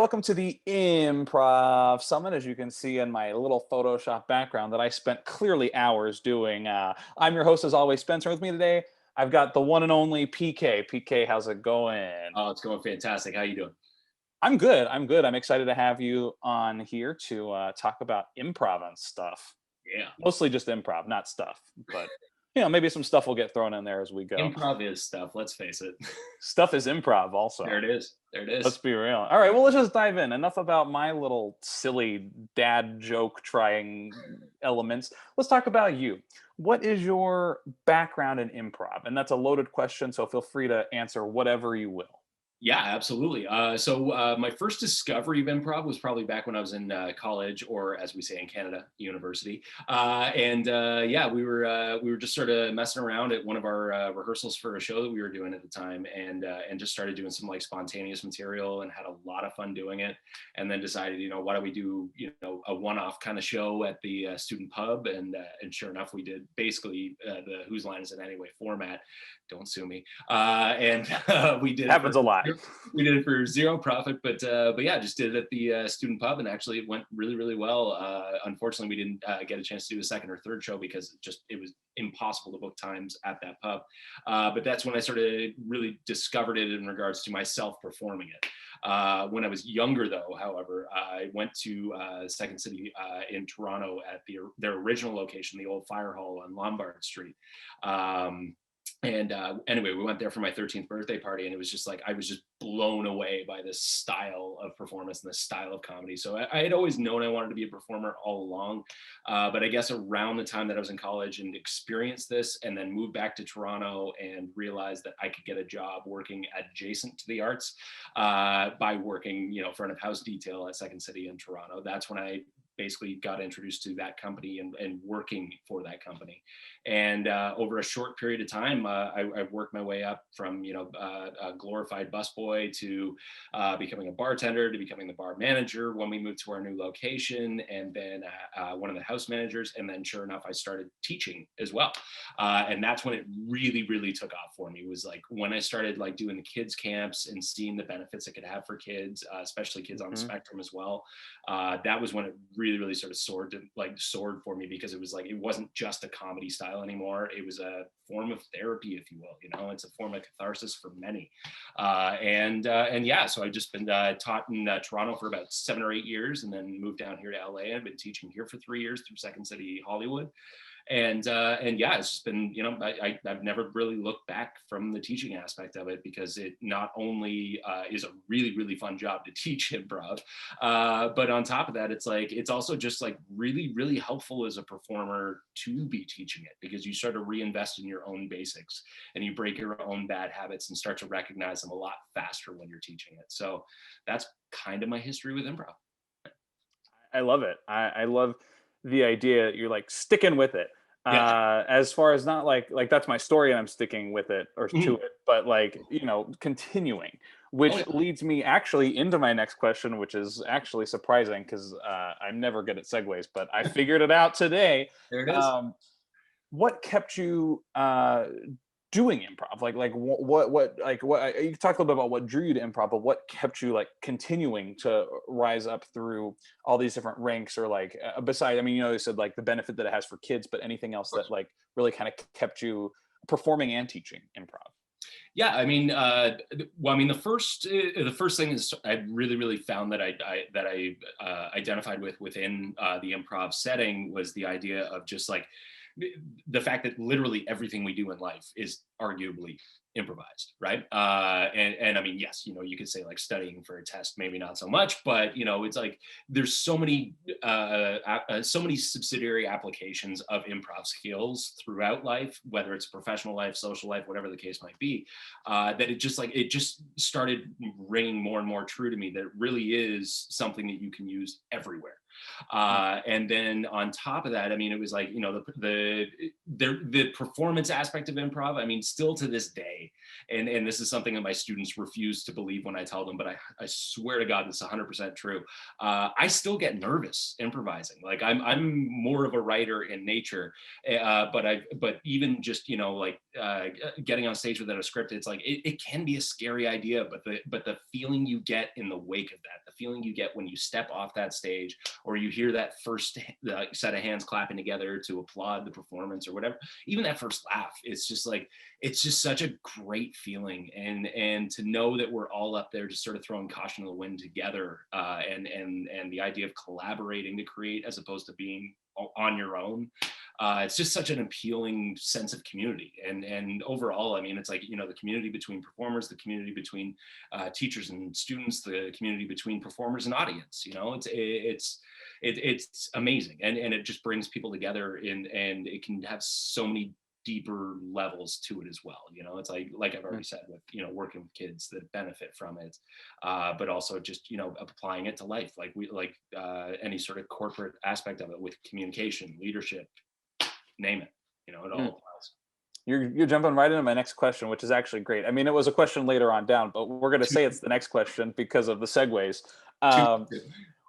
welcome to the Improv Summit. As you can see in my little Photoshop background that I spent clearly hours doing. I'm your host, as always, Spencer. With me today, I've got the one and only PK. PK, how's it going? Oh, it's going fantastic. How you doing? I'm good. I'm good. I'm excited to have you on here to talk about improv and stuff. Yeah. Mostly just improv, not stuff, but maybe some stuff will get thrown in there as we go. Improv is stuff, let's face it. Stuff is improv, also. There it is. There it Let's is. be real. All right, well, let's just dive in. Enough about my little silly dad joke trying elements. Let's talk about you. What is your background in improv? And that's a loaded question, so feel free to answer whatever you will. Yeah, absolutely. My first discovery of improv was probably back when I was in college, or as we say in Canada, university. We were just sort of messing around at one of our rehearsals for a show that we were doing at the time, and just started doing some like spontaneous material and had a lot of fun doing it. And then decided, why don't we do a one-off kind of show at the student pub? And sure enough, we did basically the Whose Line Is It Anyway format. Don't sue me. We did Happens a lot. We did it for zero profit, but yeah, just did it at the student pub, and actually it went really, really well. Unfortunately, we didn't get a chance to do a second or third show because it was impossible to book times at that pub. But that's when I sort of really discovered it in regards to myself performing it. When I was younger, though, however, I went to Second City in Toronto at their original location, the old fire hall on Lombard Street. Anyway, we went there for my 13th birthday party, and it was just like I was just blown away by this style of performance and this style of comedy. So I had always known I wanted to be a performer all along, but I guess around the time that I was in college and experienced this, and then moved back to Toronto and realized that I could get a job working adjacent to the arts by working, front of house detail at Second City in Toronto. That's when I basically got introduced to that company and working for that company. And over a short period of time, I worked my way up from, a glorified busboy to becoming a bartender, to becoming the bar manager when we moved to our new location, and then one of the house managers. And then sure enough, I started teaching as well. And that's when it really, really took off for me. It was like when I started like doing the kids camps and seeing the benefits it could have for kids, especially kids on the spectrum as well. That was when it really sort of soared for me, because it was like, it wasn't just a comedy style anymore. It was a form of therapy, if you will. It's a form of catharsis for many. So I've just been taught in Toronto for about 7 or 8 years, and then moved down here to LA. I've been teaching here for 3 years through Second City Hollywood. And it's just been, I've never really looked back from the teaching aspect of it, because it not only is a really, really fun job to teach improv, but on top of that, it's also just like really, really helpful as a performer to be teaching it, because you sort of reinvest in your own basics and you break your own bad habits and start to recognize them a lot faster when you're teaching it. So that's kind of my history with improv. I love it. I love the idea that you're like sticking with it. Yeah. As far as not like that's my story and I'm sticking with it or to it, but like, continuing, Oh, which yeah. leads me actually into my next question, which is actually surprising because I'm never good at segues, but I figured it out today. There it is. Um, what kept you doing improv? What you talked a little bit about what drew you to improv, but what kept you like continuing to rise up through all these different ranks, or like besides, you said like the benefit that it has for kids, but anything else that like really kind of kept you performing and teaching improv? Yeah, the first thing is I really, really found that I identified with within the improv setting was the idea of just like the fact that literally everything we do in life is arguably improvised, right? And I mean, yes, you could say like studying for a test, maybe not so much, but it's like there's so many subsidiary applications of improv skills throughout life, whether it's professional life, social life, whatever the case might be, that it just started ringing more and more true to me that it really is something that you can use everywhere. And then on top of that, it was like, the performance aspect of improv, still to this day, and this is something that my students refuse to believe when I tell them, but I swear to God, this is 100% true. I still get nervous improvising. Like I'm more of a writer in nature, but even just, getting on stage without a script, it's like, it can be a scary idea, but the feeling you get in the wake of that, the feeling you get when you step off that stage, or you hear that first set of hands clapping together to applaud the performance or whatever, even that first laugh, it's just like, it's just such a great feeling. And to know that we're all up there just sort of throwing caution to the wind together, and the idea of collaborating to create as opposed to being on your own. It's just such an appealing sense of community. And overall, I mean, it's like, the community between performers, the community between teachers and students, the community between performers and audience, it's amazing. And it just brings people together, and it can have so many deeper levels to it as well. It's like I've already said, with working with kids that benefit from it, but also just applying it to life, like any sort of corporate aspect of it, with communication, leadership, name it. It all applies. You're jumping right into my next question, which is actually great. I mean, it was a question later on down, but we're going to say it's the next question because of the segues.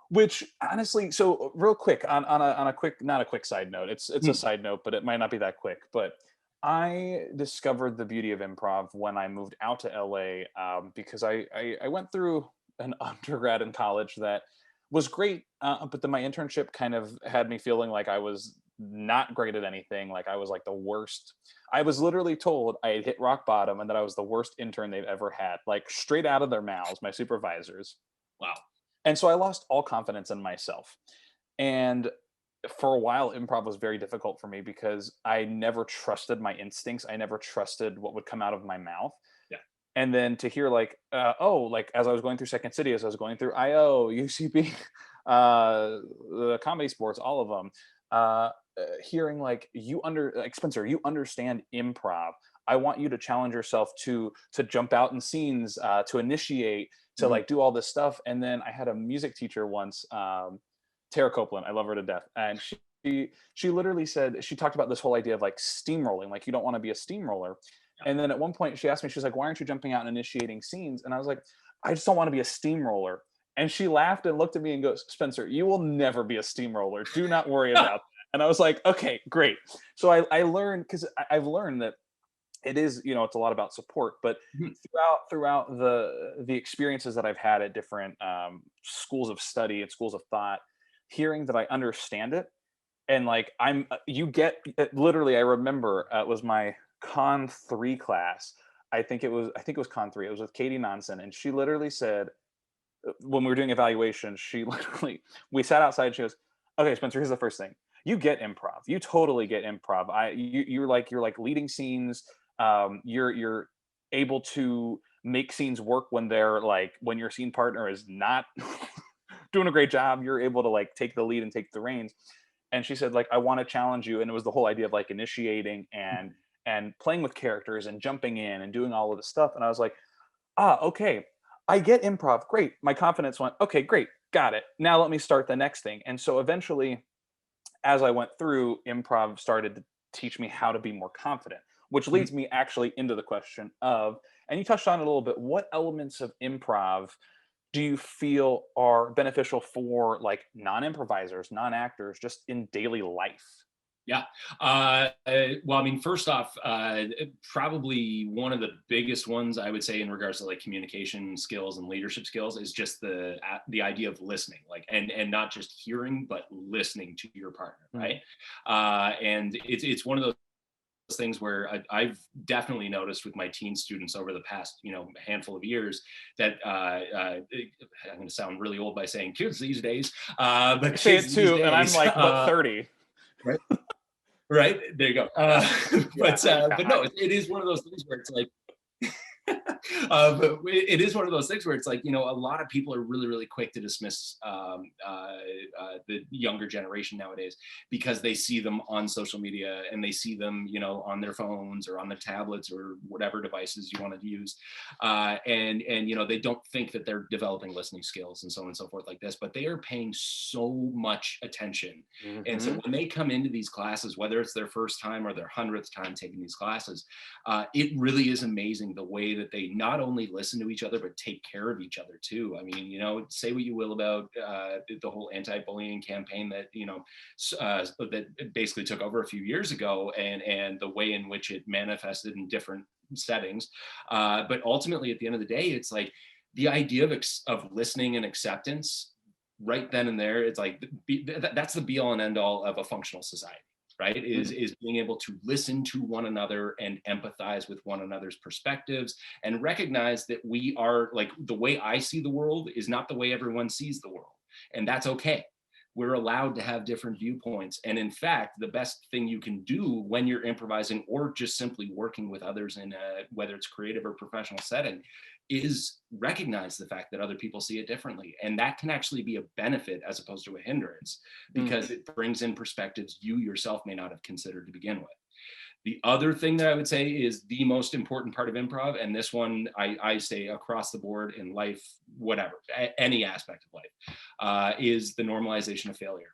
Which honestly, so real quick on a quick, not a quick side note, it's a side note, but it might not be that quick. But I discovered the beauty of improv when I moved out to LA, because I went through an undergrad in college that was great, but then my internship kind of had me feeling like I was not great at anything. Like I was like the worst. I was literally told I had hit rock bottom and that I was the worst intern they've ever had, like straight out of their mouths, my supervisors. Wow. And so I lost all confidence in myself. And for a while, improv was very difficult for me because I never trusted my instincts. I never trusted what would come out of my mouth. Yeah. And then to hear like, like as I was going through Second City, as I was going through IO, UCB, the comedy sports, all of them, hearing like Spencer, you understand improv. I want you to challenge yourself to jump out in scenes, to initiate, to like do all this stuff. And then I had a music teacher once, Tara Copeland, I love her to death. And she literally said, she talked about this whole idea of like steamrolling, like you don't want to be a steamroller. Yeah. And then at one point she asked me, she was like, why aren't you jumping out and initiating scenes? And I was like, I just don't want to be a steamroller. And she laughed and looked at me and goes, Spencer, you will never be a steamroller. Do not worry about that. And I was like, okay, great. So I learned, because I've learned that it is, it's a lot about support, but throughout the experiences that I've had at different schools of study and schools of thought, hearing that I understand it, and like literally, I remember it was my Con 3 class. I think it was Con 3. It was with Katie Nonson, and she literally said, when we were doing evaluation, we sat outside. She goes, okay, Spencer, here's the first thing. You get improv. You totally get improv. You're like leading scenes. You're able to make scenes work when when your scene partner is not doing a great job. You're able to like take the lead and take the reins. And she said, like, I want to challenge you. And it was the whole idea of like initiating and playing with characters and jumping in and doing all of this stuff. And I was like, okay, I get improv. Great. My confidence went, okay, great. Got it. Now let me start the next thing. And so eventually, as I went through, improv started to teach me how to be more confident, which leads me actually into the question of, and you touched on it a little bit, what elements of improv do you feel are beneficial for like non-improvisers, non-actors, just in daily life? Yeah. Well, I mean, first off, probably one of the biggest ones I would say in regards to like communication skills and leadership skills is just the idea of listening, like, and not just hearing, but listening to your partner, right? And it's one of those things where I've definitely noticed with my teen students over the past, handful of years that I'm going to sound really old by saying kids these days, but I say it too, and I'm like, but 30. Right. Right. There you go. But no, it is one of those things where it's like, but it is one of those things where it's like, a lot of people are really, really quick to dismiss the younger generation nowadays because they see them on social media and they see them, on their phones or on their tablets or whatever devices you want to use. And they don't think that they're developing listening skills and so on and so forth like this, but they are paying so much attention. And so when they come into these classes, whether it's their first time or their 100th time taking these classes, it really is amazing the way that they not only listen to each other, but take care of each other too. I mean, say what you will about the whole anti-bullying campaign that, that basically took over a few years ago and the way in which it manifested in different settings. But ultimately, at the end of the day, it's like, the idea of listening and acceptance right then and there, it's like that's the be all and end all of a functional society, right? Is being able to listen to one another and empathize with one another's perspectives and recognize that we are, like, the way I see the world is not the way everyone sees the world, and that's okay. We're allowed to have different viewpoints. And in fact, the best thing you can do when you're improvising or just simply working with others in a, whether it's creative or professional setting, is recognize the fact that other people see it differently. And that can actually be a benefit as opposed to a hindrance, because it brings in perspectives you yourself may not have considered to begin with. The other thing that I would say is the most important part of improv, and this one I say across the board in life, whatever, any aspect of life, is the normalization of failure.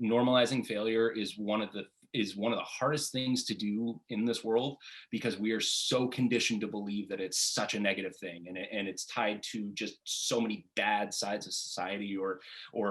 Normalizing failure is one of the hardest things to do in this world, because we are so conditioned to believe that it's such a negative thing, and it's tied to just so many bad sides of society or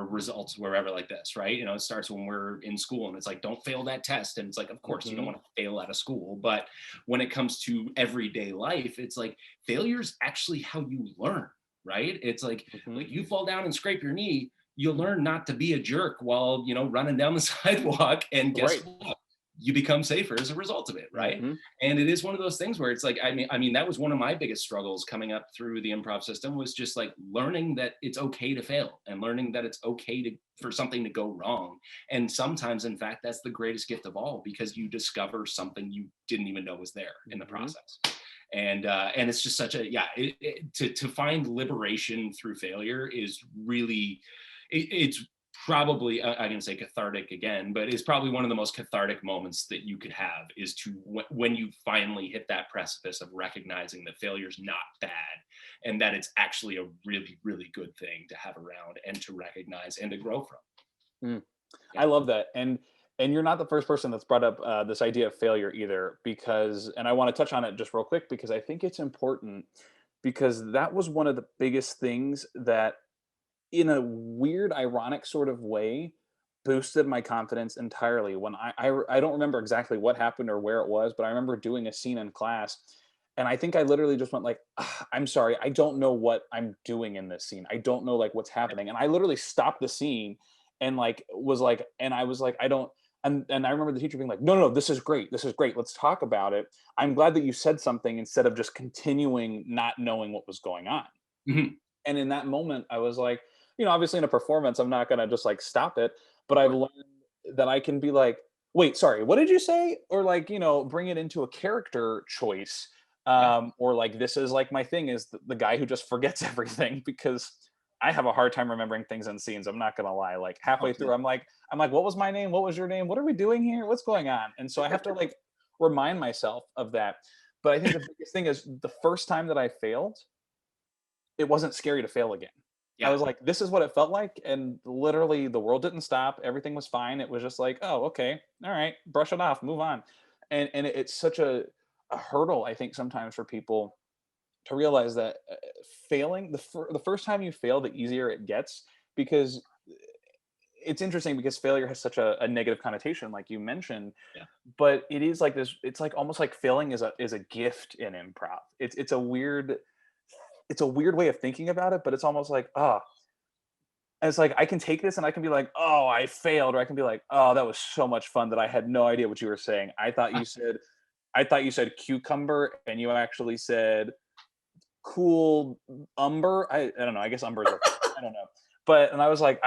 results wherever like this, right? It starts when we're in school, and it's like, don't fail that test, and it's like, of course you don't want to fail out of school, but when it comes to everyday life, it's like failure's actually how you learn, right? It's like you fall down and scrape your knee, you'll learn not to be a jerk while, running down the sidewalk, and guess what? You become safer as a result of it, right? And it is one of those things where it's like, I mean, that was one of my biggest struggles coming up through the improv system, was just like learning that it's okay to fail, and learning that it's okay for something to go wrong. And sometimes, in fact, that's the greatest gift of all, because you discover something you didn't even know was there in the process. And it's just such a, to find liberation through failure is really, it's probably, I'm going to say cathartic again, but it's probably one of the most cathartic moments that you could have, is to when you finally hit that precipice of recognizing that failure's not bad, and that it's actually a really, really good thing to have around and to recognize and to grow from. I love that. And you're not the first person that's brought up this idea of failure either, because, and I want to touch on it just real quick, because I think it's important, because that was one of the biggest things that, in a weird, ironic sort of way, boosted my confidence entirely. When I don't remember exactly what happened or where it was, but I remember doing a scene in class, and I think I literally just went like, I'm sorry, I don't know what I'm doing in this scene. I don't know, like, what's happening. And I literally stopped the scene and I was like, I don't. And I remember the teacher being like, no, this is great. This is great. Let's talk about it. I'm glad that you said something, instead of just continuing not knowing what was going on. And in that moment, I was like, obviously in a performance, I'm not going to just like stop it, but I've learned that I can be like, wait, sorry, what did you say? Or like, bring it into a character choice. Or like, this is like, my thing is the guy who just forgets everything, because I have a hard time remembering things in scenes. I'm not going to lie. Like halfway through, I'm like, what was my name? What was your name? What are we doing here? What's going on? And so I have to like remind myself of that. But I think the biggest thing is, the first time that I failed, it wasn't scary to fail again. I was like, this is what it felt like. And literally the world didn't stop. Everything was fine. It was just like, oh, okay. All right. Brush it off, move on. And it's such a hurdle, I think, sometimes for people to realize that failing, the first time you fail, the easier it gets, because it's interesting, because failure has such a negative connotation, like you mentioned, but it is like this, it's like almost like failing is a gift in improv. It's a weird way of thinking about it, but it's almost like, and it's like, I can take this and I can be like, oh, I failed, or I can be like, oh, that was so much fun that I had no idea what you were saying. I thought you said cucumber, and you actually said cool umber. I don't know. I guess umber is okay. I don't know. But and I was like,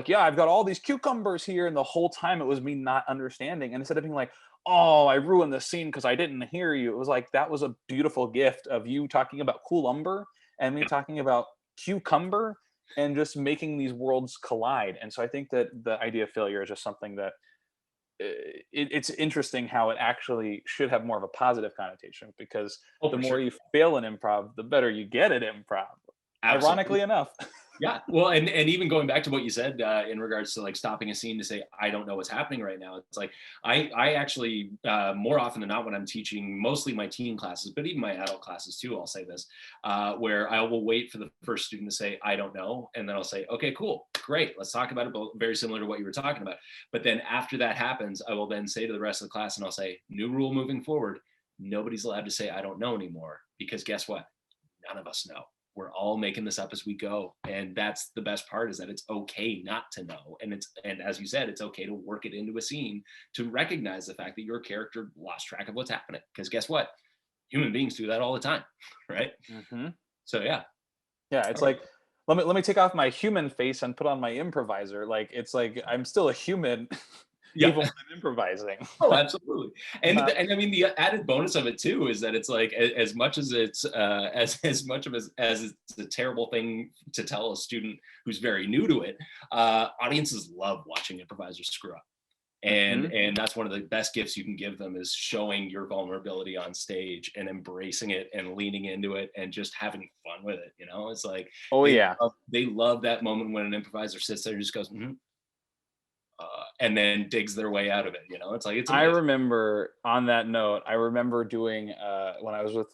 yeah, I've got all these cucumbers here, and the whole time it was me not understanding. And instead of being like, oh, I ruined the scene because I didn't hear you, it was like, that was a beautiful gift of you talking about cool umber and me talking about cucumber, and just making these worlds collide. And so I think that the idea of failure is just something that it's interesting how it actually should have more of a positive connotation, because the more you fail in improv, the better you get at improv. Absolutely. Ironically enough. Yeah, well, and even going back to what you said in regards to like stopping a scene to say, I don't know what's happening right now. It's like, I actually, more often than not, when I'm teaching mostly my teen classes, but even my adult classes too, I'll say this, where I will wait for the first student to say, I don't know. And then I'll say, okay, cool, great. Let's talk about it. Very similar to what you were talking about. But then after that happens, I will then say to the rest of the class, and I'll say, new rule moving forward, nobody's allowed to say, I don't know anymore, because guess what? None of us know. we're all making this up as we go. And that's the best part, is that it's okay not to know. And as you said, it's okay to work it into a scene, to recognize the fact that your character lost track of what's happening. Because guess what? Human beings do that all the time, right? Mm-hmm. So yeah. Yeah, it's like, let me take off my human face and put on my improviser. Like, it's like I'm still a human, Yeah. even when I'm improvising. Oh, absolutely. And Uh, and I mean, the added bonus of it too is that it's like, as much as it's as much of as it's a terrible thing to tell a student who's very new to it, audiences love watching improvisers screw up. mhm. And that's one of the best gifts you can give them, is showing your vulnerability on stage and embracing it and leaning into it and just having fun with it. You know, it's like Oh yeah. they love that moment when an improviser sits there and just goes, "Mhm," and then digs their way out of it. You know, it's like, it's I amazing. remember, on that note, I remember doing when I was with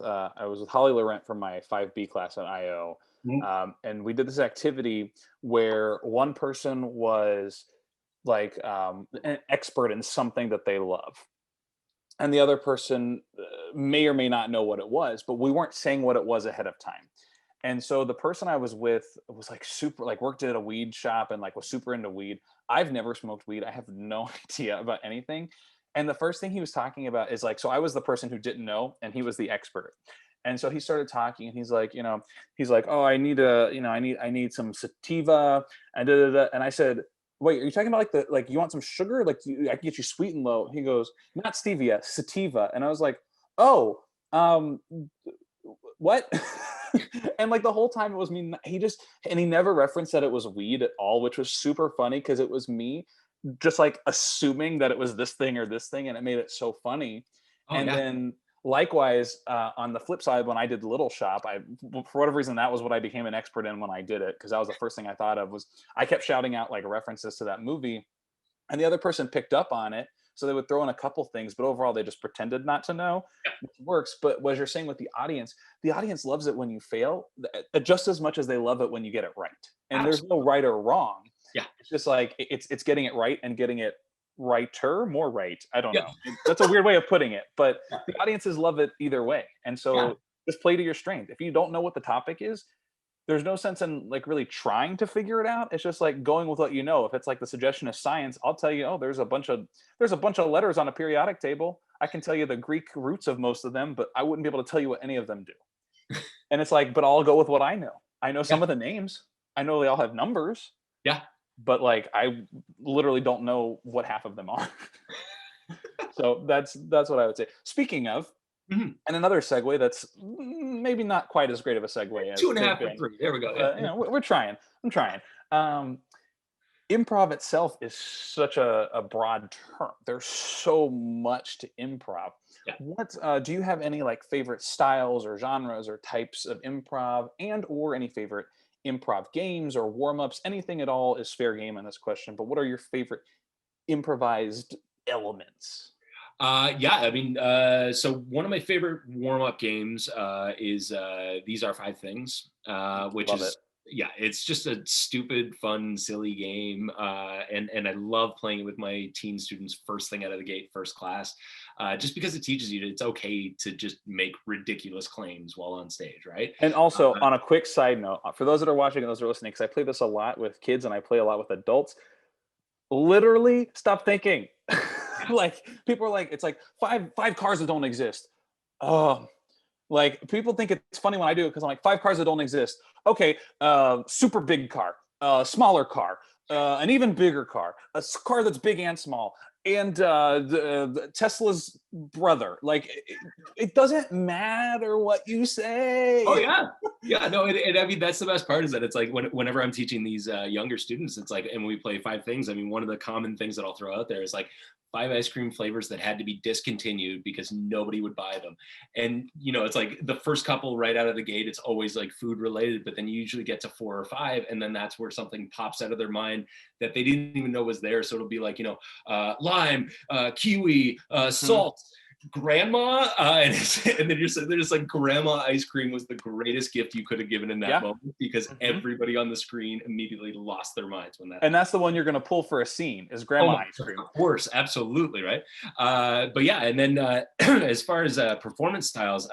Holly Laurent from my 5B class at IO, Mhm. and we did this activity where one person was like an expert in something that they love, and the other person may or may not know what it was, but we weren't saying what it was ahead of time. And so the person I was with was like super, like worked at a weed shop and like was super into weed. I've never smoked weed. I have no idea about anything. And the first thing he was talking about is like, so I was the person who didn't know and he was the expert. And so he started talking and he's like, he's like, oh, I need I need some sativa and da, da, da. And I said, wait, are you talking about like like you want some sugar? Like I can get you sweet and low. He goes, not stevia, sativa. And I was like, oh, um, what? And like the whole time it was me. He never referenced that it was weed at all, which was super funny because it was me just like assuming that it was this thing or this thing, and it made it so funny. Oh And yeah. then likewise, on the flip side, when I did Little Shop, for whatever reason that was what I became an expert in when I did it, because that was the first thing I thought of. Was I kept shouting out like references to that movie, and the other person picked up on it, so they would throw in a couple things, but overall they just pretended not to know, which works. But what you're saying with the audience loves it when you fail just as much as they love it when you get it right. And there's no Absolutely. right or wrong. Yeah. It's just like it's getting it right and getting it righter, more right. I don't Yeah. know, that's a weird way of putting it, but Yeah. the audiences love it either way. And Yeah. so just play to your strength. If you don't know what the topic is, there's no sense in like really trying to figure it out. It's just like going with what you know. If it's like the suggestion of science, I'll tell you, oh, there's a bunch of letters on a periodic table. I can tell you the Greek roots of most of them, but I wouldn't be able to tell you what any of them do. And it's like, but I'll go with what I know. I know Yeah. some of the names. I know they all have numbers, Yeah. but like I literally don't know what half of them are. So that's what I would say. Speaking of, Mhm. and another segue that's maybe not quite as great of a segue Two as and a they've half for been, three. There we go. Yeah. but we're trying. I'm trying. Um, Improv itself is such a broad term. There's so much to improv. Yeah. What do you have any like favorite styles or genres or types of improv, and or any favorite improv games or warm-ups? Anything at all is fair game in this question, but what are your favorite improvised elements? Yeah, I mean, so one of my favorite warm-up games is These Are Five Things, which Love it. is, yeah, it's just a stupid, fun, silly game, and I love playing it with my teen students first thing out of the gate, first class, just because it teaches you that it's okay to just make ridiculous claims while on stage, right? And also, Uh, on a quick side note, for those that are watching and those that are listening, because I play this a lot with kids and I play a lot with adults, literally stop thinking. Like people are like, it's like five cars that don't exist. Oh, like people think it's funny when I do it because I'm like, five cars that don't exist. Okay, super big car, smaller car, an even bigger car, car that's big and small, and the Tesla's brother. Like it doesn't matter what you Oh say. yeah, yeah. No, and I mean that's the best part, is that it's like whenever I'm teaching these younger students, it's like, and we play five things. I mean, one of the common things that I'll throw out there is like five ice cream flavors that had to be discontinued because nobody would buy them. And it's like the first couple right out of the gate, it's always like food related, but then you usually get to four or five, and then that's where something pops out of their mind that they didn't even know was there. So it'll be like lime, kiwi, Mhm. salt, grandma, and then you're sitting there just like, grandma ice cream was the greatest gift you could have given in that Yeah. moment, because Mhm. everybody on the screen immediately lost their minds when that And happened. that's the one you're going to pull for a scene is Oh grandma my, ice cream. of course, absolutely, right. But yeah, and then as far as performance styles,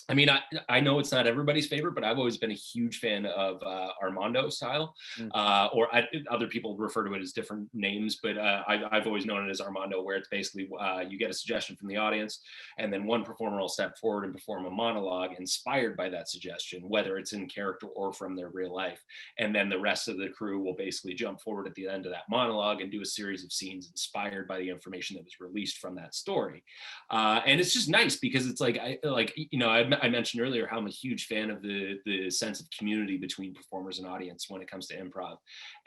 I mean, I know it's not everybody's favorite, but I've always been a huge fan of Armando style, Mm. other people refer to it as different names, but I've always known it as Armando, where it's basically you get a suggestion from the audience, and then one performer will step forward and perform a monologue inspired by that suggestion, whether it's in character or from their real life, and then the rest of the crew will basically jump forward at the end of that monologue and do a series of scenes inspired by the information that was released from that story. And it's just nice because it's like I mentioned earlier how I'm a huge fan of the sense of community between performers and audience when it comes to improv,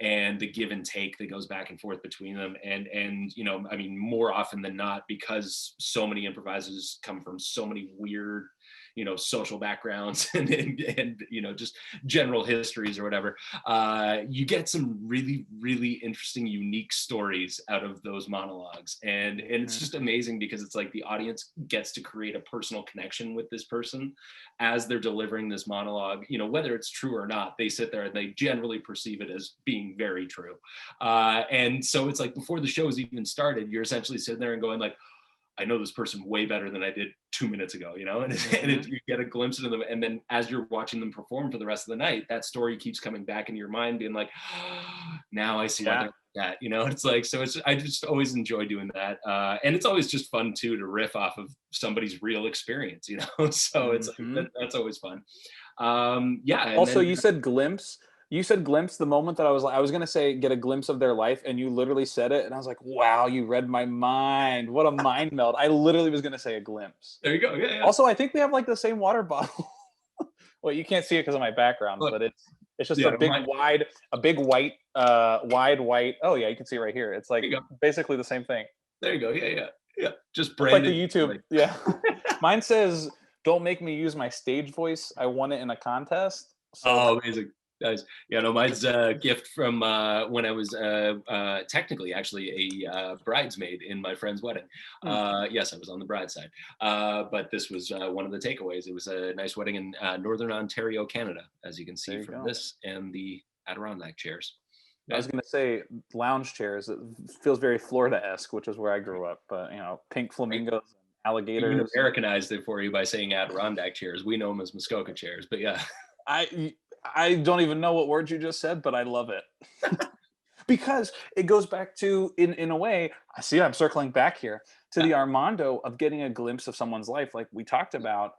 and the give and take that goes back and forth between them. And I mean, more often than not, because so many improvisers come from so many weird social backgrounds and just general histories or whatever, you get some really really interesting unique stories out of those monologues, and it's just amazing because it's like the audience gets to create a personal connection with this person as they're delivering this monologue. Whether it's true or not, they sit there and they generally perceive it as being very true, and so it's like before the show's even started, you're essentially sitting there and going like, I know this person way better than I did 2 minutes ago, and you get a glimpse into them. And then as you're watching them perform for the rest of the night, that story keeps coming back into your mind, being like, oh, now I see why they're like that, It's like, so I just always enjoy doing that. And it's always just fun too, to riff off of somebody's real experience, so it's like, that's always fun. Yeah. And Also, then, you said glimpse. You said glimpse the moment that I was gonna say get a glimpse of their life, and you literally said it, and I was like, wow, you read my mind. What a mind meld. I literally was gonna say a glimpse. there you go. Yeah. Yeah. Also, I think we have like the same water bottle. Well, you can't see it because of my background, Look, but it's just yeah, a big white, wide white. Oh yeah, you can see it right here. It's like there you go. basically the same thing. There you go. Yeah. Yeah. Yeah. Just It's like the branded. YouTube. Like, Yeah. Mine says, "Don't make me use my stage voice. I won it in a contest." So oh, amazing. Nice. Yeah, no, mine's a gift from when I was technically actually a bridesmaid in my friend's wedding. mm, Yes, I was on the bride's side. But this was one of the takeaways. It was a nice wedding in Northern Ontario, Canada, as you can see there you from go. this and the Adirondack chairs. I Yeah. was gonna say lounge chairs. It feels very Florida-esque, which is where I grew up. But pink Right. flamingos and Even alligators. Americanized it for you by saying Adirondack chairs. We know them as Muskoka chairs, but yeah. I I don't even know what word you just said, but I love it. Because it goes back to in a way, I see I'm circling back here to Yeah. the Armando of getting a glimpse of someone's life, like we talked about,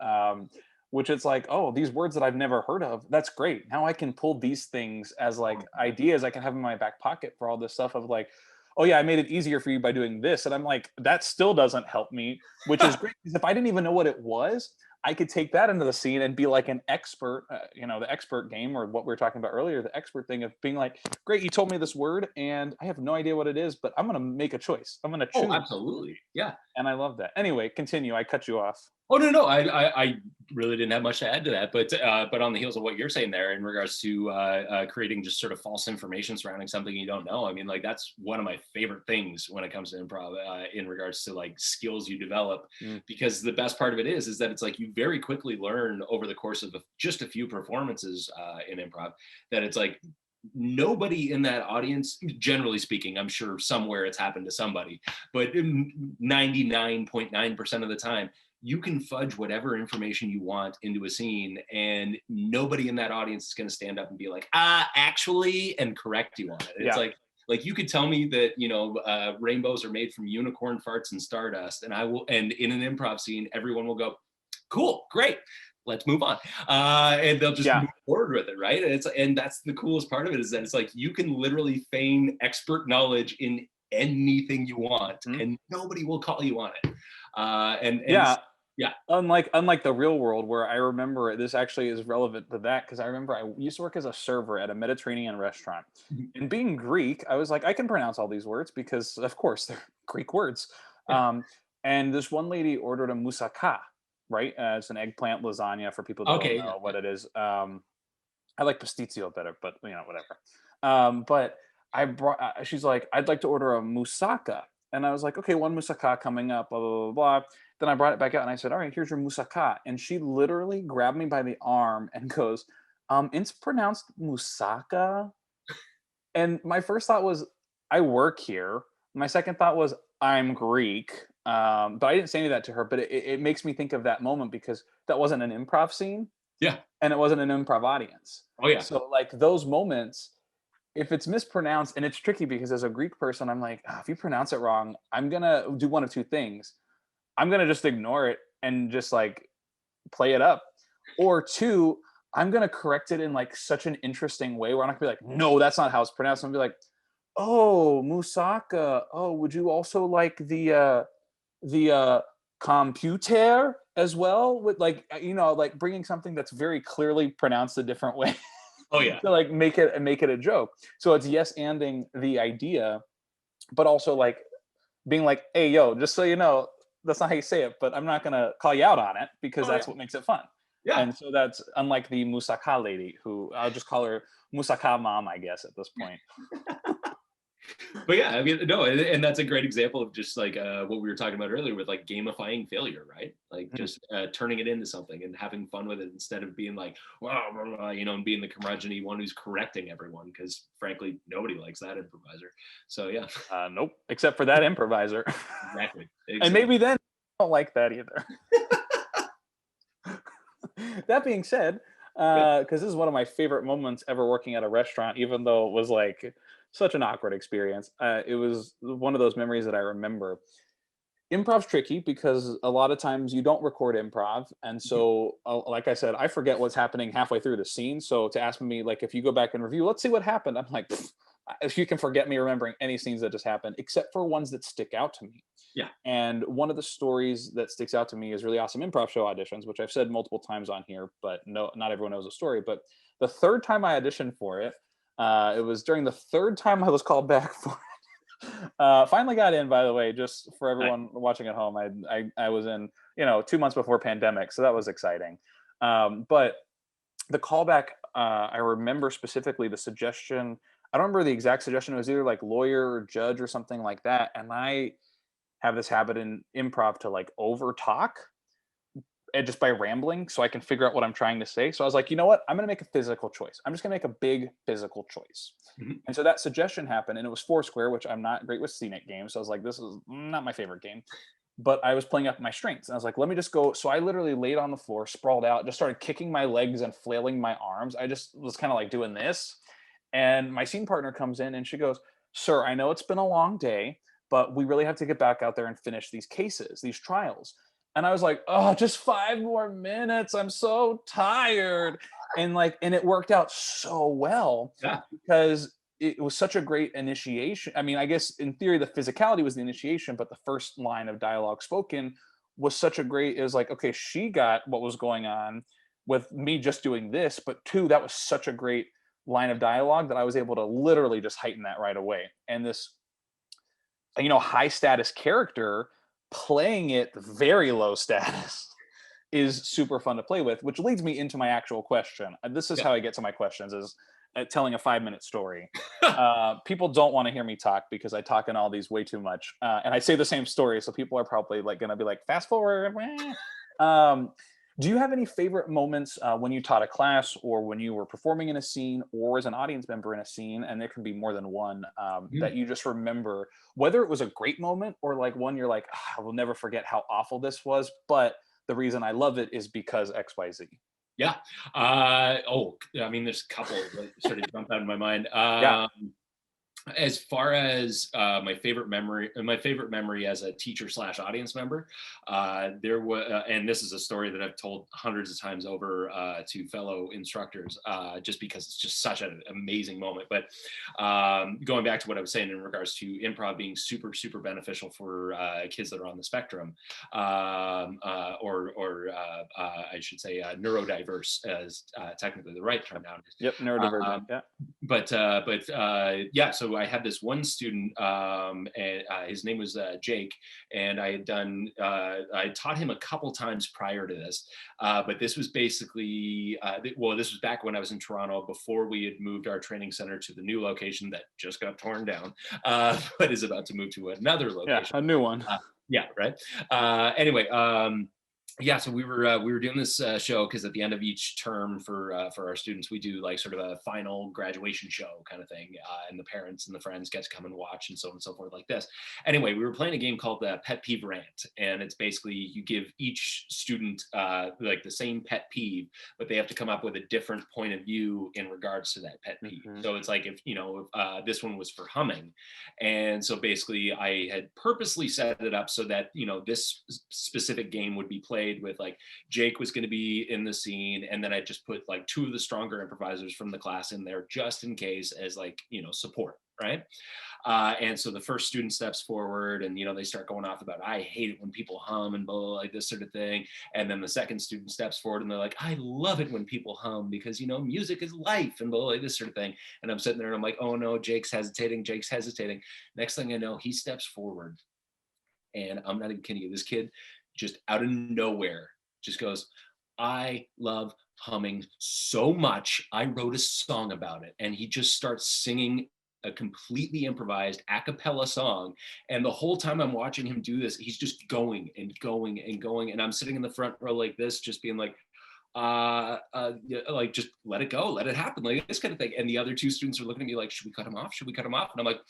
which it's like, oh, these words that I've never heard of, that's great. Now I can pull these things as like ideas I can have in my back pocket for all this stuff of like, oh yeah, I made it easier for you by doing this. And I'm like, that still doesn't help me, which is great. Because if I didn't even know what it was, I could take that into the scene and be like an expert, the expert game, or what we were talking about earlier, the expert thing of being like, great, you told me this word and I have no idea what it is, but I'm going to make a choice. I'm going to Oh, choose. absolutely. Yeah. And I love that. Anyway, continue. I cut you off. Oh no, I really didn't have much to add to that, but on the heels of what you're saying there in regards to creating just sort of false information surrounding something you don't know, I mean, like that's one of my favorite things when it comes to improv, in regards to like skills you develop, Mm. because the best part of it is that it's like you very quickly learn over the course of just a few performances in improv that it's like nobody in that audience, generally speaking, I'm sure somewhere it's happened to somebody, but 99.9% of the time you can fudge whatever information you want into a scene and nobody in that audience is going to stand up and be like, actually, and correct you on it. It's Yeah. like you could tell me that rainbows are made from unicorn farts and stardust, and I will, and in an improv scene everyone will go, cool, great, let's move on, and they'll just Yeah. move forward with it, right? And that's the coolest part of it, is that it's like you can literally feign expert knowledge in anything you want Mhm. and nobody will call you on it, and Yeah. yeah. Unlike the real world, where I remember this actually is relevant to that, because I remember I used to work as a server at a Mediterranean restaurant. Mhm. And being Greek, I was like, I can pronounce all these words because, of course, they're Greek words. Yeah. Um, and this one lady ordered a moussaka, right? It's an eggplant lasagna for people that don't Okay. Yeah. know Yeah. what it is. I like pasticcio better, but whatever. But I brought. She's like, I'd like to order a moussaka, and I was like, okay, one moussaka coming up. Blah blah blah blah. Then I brought it back out and I said, all right, here's your moussaka, and she literally grabbed me by the arm and goes, it's pronounced moussaka. And my first thought was, I work here. My second thought was, I'm Greek. But I didn't say any of that to her, but it makes me think of that moment because that wasn't an improv scene Yeah. and it wasn't an improv audience. Oh yeah. So like those moments, if it's mispronounced, and it's tricky because as a Greek person, I'm like, "Ah, if you pronounce it wrong, I'm gonna do one of two things. I'm gonna just ignore it and just like play it up. Or two, I'm gonna correct it in like such an interesting way where I'm not gonna be like, no, that's not how it's pronounced. I'm gonna be like, oh, Musaka. Oh, would you also like the computer as well? With like like bringing something that's very clearly pronounced a different way Oh yeah. to like make it a joke. So it's yes anding the idea, but also like being like, hey yo, just so you know, that's not how you say it, but I'm not gonna call you out on it because Oh yeah. that's what makes it fun. Yeah. And so that's unlike the Musaka lady, who I'll just call her Musaka mom, I guess, at this point. But yeah, I mean, no, and that's a great example of just like what we were talking about earlier with like gamifying failure, right? Like Mhm. just turning it into something and having fun with it instead of being like, wow, and being the curmudgeon one who's correcting everyone because frankly, nobody likes that improviser. So yeah, Nope, except for that improviser. exactly, And exactly. maybe then I don't like that either. That being said, Yeah. because this is one of my favorite moments ever working at a restaurant, even though it was like such an awkward experience. It was one of those memories that I remember. Improv's tricky because a lot of times you don't record improv, and Mhm. so like I said, I forget what's happening halfway through the scene. So to ask me like if you go back and review, let's see what happened, I'm like, "Pfft, if you can forget me remembering any scenes that just happened except for ones that stick out to me. Yeah. And one of the stories that sticks out to me is really awesome improv show auditions, which I've said multiple times on here, but no, not everyone knows the story. But the third time I auditioned for it, it was during the third time I was called back for it. Finally got in, by the way, just for Nice. everyone watching at home. I was in, 2 months before pandemic, so that was exciting. But the callback, I remember specifically the suggestion. I don't remember the exact suggestion. It was either like lawyer or judge or something like that. And I have this habit in improv to like over talk and just by rambling so I can figure out what I'm trying to say. So I was like, you know what? I'm going to make a physical choice. I'm just going to make a big physical choice. Mhm. And so that suggestion happened, and it was Foursquare, which I'm not great with scenic games. So I was like, this is not my favorite game. But I was playing up my strengths. And I was like, let me just go. So I literally laid on the floor, sprawled out, just started kicking my legs and flailing my arms. I just was kind of like doing this. And my scene partner comes in and she goes, sir, I know it's been a long day, but we really have to get back out there and finish these cases, these trials. And I was like, oh, just 5 more minutes. I'm so tired. And it worked out so well Yeah. because it was such a great initiation. I mean, I guess in theory, the physicality was the initiation, but the first line of dialogue spoken was such a great, it was like, okay, she got what was going on with me just doing this, but two, that was such a great line of dialogue that I was able to literally just heighten that right away. And this, high status character playing it very low status is super fun to play with, which leads me into my actual question. This is Yeah. how I get to my questions: is telling a 5 minute story. People don't want to hear me talk because I talk in all these way too much, and I say the same story, so people are probably like going to be like, "Fast forward." um, do you have any favorite moments when you taught a class, or when you were performing in a scene, or as an audience member in a scene, and there can be more than one, Mhm. that you just remember, whether it was a great moment or like one you're like, "Ah, I will never forget how awful this was, but the reason I love it is because XYZ." Yeah. I mean, there's a couple that sort of jump out in my mind. Yeah. As far as my favorite memory as a teacher slash audience member, there was, and this is a story that I've told hundreds of times over to fellow instructors, just because it's just such an amazing moment. But going back to what I was saying in regards to improv being super, super beneficial for kids that are on the spectrum, I should say neurodiverse, as technically the right term nowadays. Yep. Neurodivergent. Um, Yeah. yeah, so I had this one student, and his name was Jake, and I taught him a couple times prior to this, but this was basically this was back when I was in Toronto before we had moved our training center to the new location that just got torn down, but is about to move to another Yeah. location. A new one. Yeah, right. Anyway, Yeah, so we were doing this show because at the end of each term for our students, we do like sort of a final graduation show kind of thing, and the parents and the friends get to come and watch and so on and so forth like this. Anyway, we were playing a game called the Pet Peeve Rant, and it's basically you give each student like the same pet peeve, but they have to come up with a different point of view in regards to that pet peeve. Mhm. So it's like if this one was for humming, and so basically I had purposely set it up so that this specific game would be played with like Jake was going to be in the scene, and then I just put like two of the stronger improvisers from the class in there just in case as like support, right? And so the first student steps forward and they start going off about I hate it when people hum and blah, blah, like this sort of thing. And then the second student steps forward and they're like, I love it when people hum because music is life and blah, blah, like this sort of thing. And I'm sitting there and I'm like, oh no, Jake's hesitating, Jake's hesitating. Next thing I know, he steps forward, and I'm not even kidding you, this kid just out of nowhere just goes, I love humming so much. I wrote a song about it. And he just starts singing a completely improvised a cappella song. And the whole time I'm watching him do this, he's just going and going and going. And I'm sitting in the front row like this, just being like, yeah, like just let it go, let it happen, like this kind of thing. And the other two students are looking at me like, should we cut him off? Should we cut him off? And I'm like,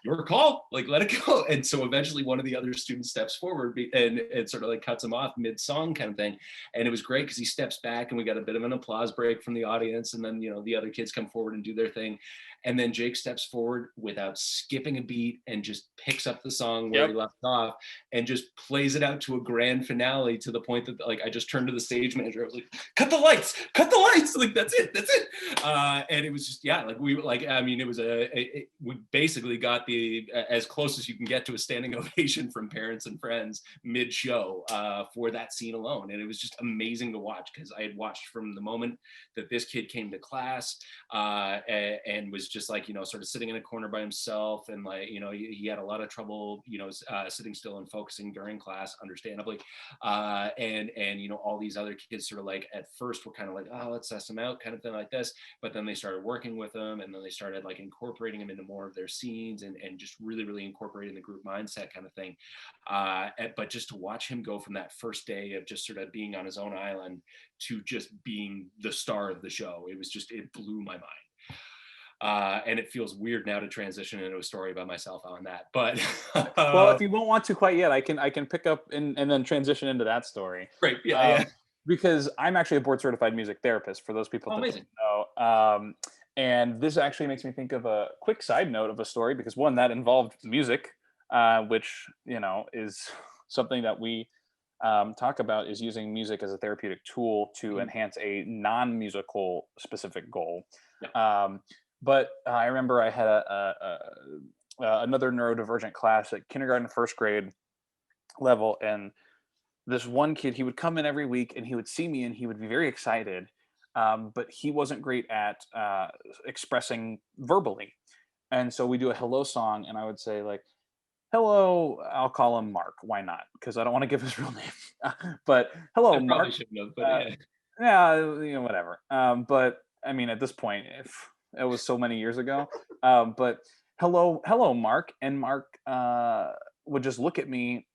your call, like let it go. And so eventually one of the other students steps forward and it sort of like cuts him off mid-song kind of thing. And it was great because he steps back and we got a bit of an applause break from the audience, and then the other kids come forward and do their thing, and then Jake steps forward without skipping a beat and just picks up the song where he left off and just plays it out to a grand finale, to the point that like I just turned to the stage manager, I was like, cut the lights, like that's it. And it was just like it was we basically got the as close as you can get to a standing ovation from parents and friends mid-show for that scene alone. And it was just amazing to watch because I had watched from the moment that this kid came to class and was just like sort of sitting in a corner by himself, and like he had a lot of trouble sitting still and focusing during class, understandably, and all these other kids sort of like at first were kind of like, oh, let's test him out kind of thing like this, but then they started working with him, and then they started like incorporating him into more of their scenes, and just really incorporating the group mindset kind of thing. But just to watch him go from that first day of just sort of being on his own island to just being the star of the show, it blew my mind. And it feels weird now to transition into a story about myself on that, but Well, if you won't want to quite yet, I can pick up and then transition into that story. Great. Yeah. Because I'm actually a board certified music therapist, for those people that Amazing. don't know. And this actually makes me think of a quick side note of a story, because one that involved music, which is something that we talk about, is using music as a therapeutic tool to enhance a non-musical specific goal. Yeah. But I remember I had another neurodivergent class at kindergarten, first grade level, and this one kid, he would come in every week and he would see me and he would be very excited, but he wasn't great at expressing verbally. And so we do a hello song, and I would say like, hello, I'll call him Mark, why not, because I don't want to give his real name. But hello, I probably Mark. shouldn't have, but yeah. Yeah, whatever. But I mean, at this point, if it was so many years ago, but hello, Mark. And Mark would just look at me,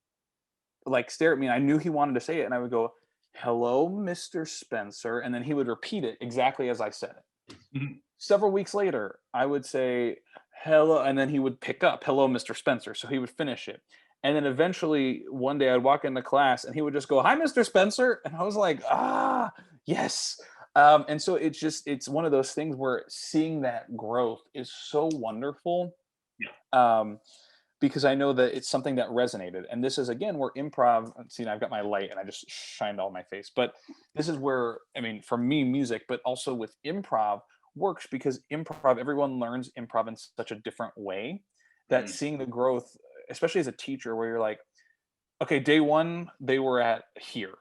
like stare at me, and I knew he wanted to say it, and I would go, hello, Mr. Spencer, and then he would repeat it exactly as I said it. Mhm. Several weeks later, I would say hello, and then he would pick up hello, Mr. Spencer, so he would finish it. And then eventually one day I'd walk into class and he would just go, hi, Mr. Spencer, and I was like, yes. And so it's one of those things where seeing that growth is so wonderful. Yeah. Because I know that it's something that resonated. And this is again where improv, see, I've got my light and I just shined all my face. But this is where, I mean, for me, music, but also with improv works, because improv, everyone learns improv in such a different way that seeing the growth, especially as a teacher, where you're like, okay, day one, they were at here.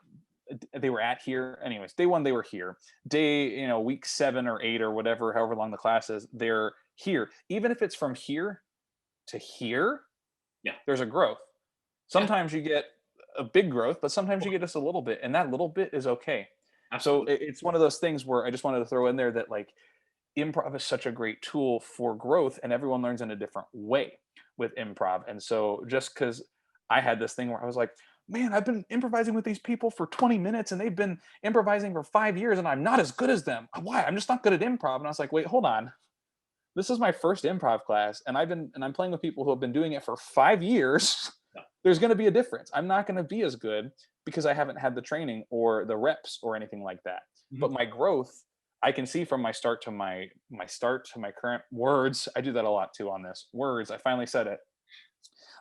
They were at here. Anyways, day one, they were here. Day, week 7 or 8 or whatever, however long the class is, they're here. Even if it's from here to here, Yeah. there's a growth. Sometimes you get a big growth, but sometimes you get just a little bit, and that little bit is okay. Absolutely. So it's one of those things where I just wanted to throw in there that like improv is such a great tool for growth, and everyone learns in a different way with improv. And so just because I had this thing where I was like, man, I've been improvising with these people for 20 minutes and they've been improvising for 5 years and I'm not as good as them. Why? I'm just not good at improv. And I was like, wait, hold on. This is my first improv class and I'm playing with people who have been doing it for 5 years. Yeah. There's going to be a difference. I'm not going to be as good because I haven't had the training or the reps or anything like that. Mhm. But my growth, I can see from my start to my current words. I do that a lot too on this words. I finally said it.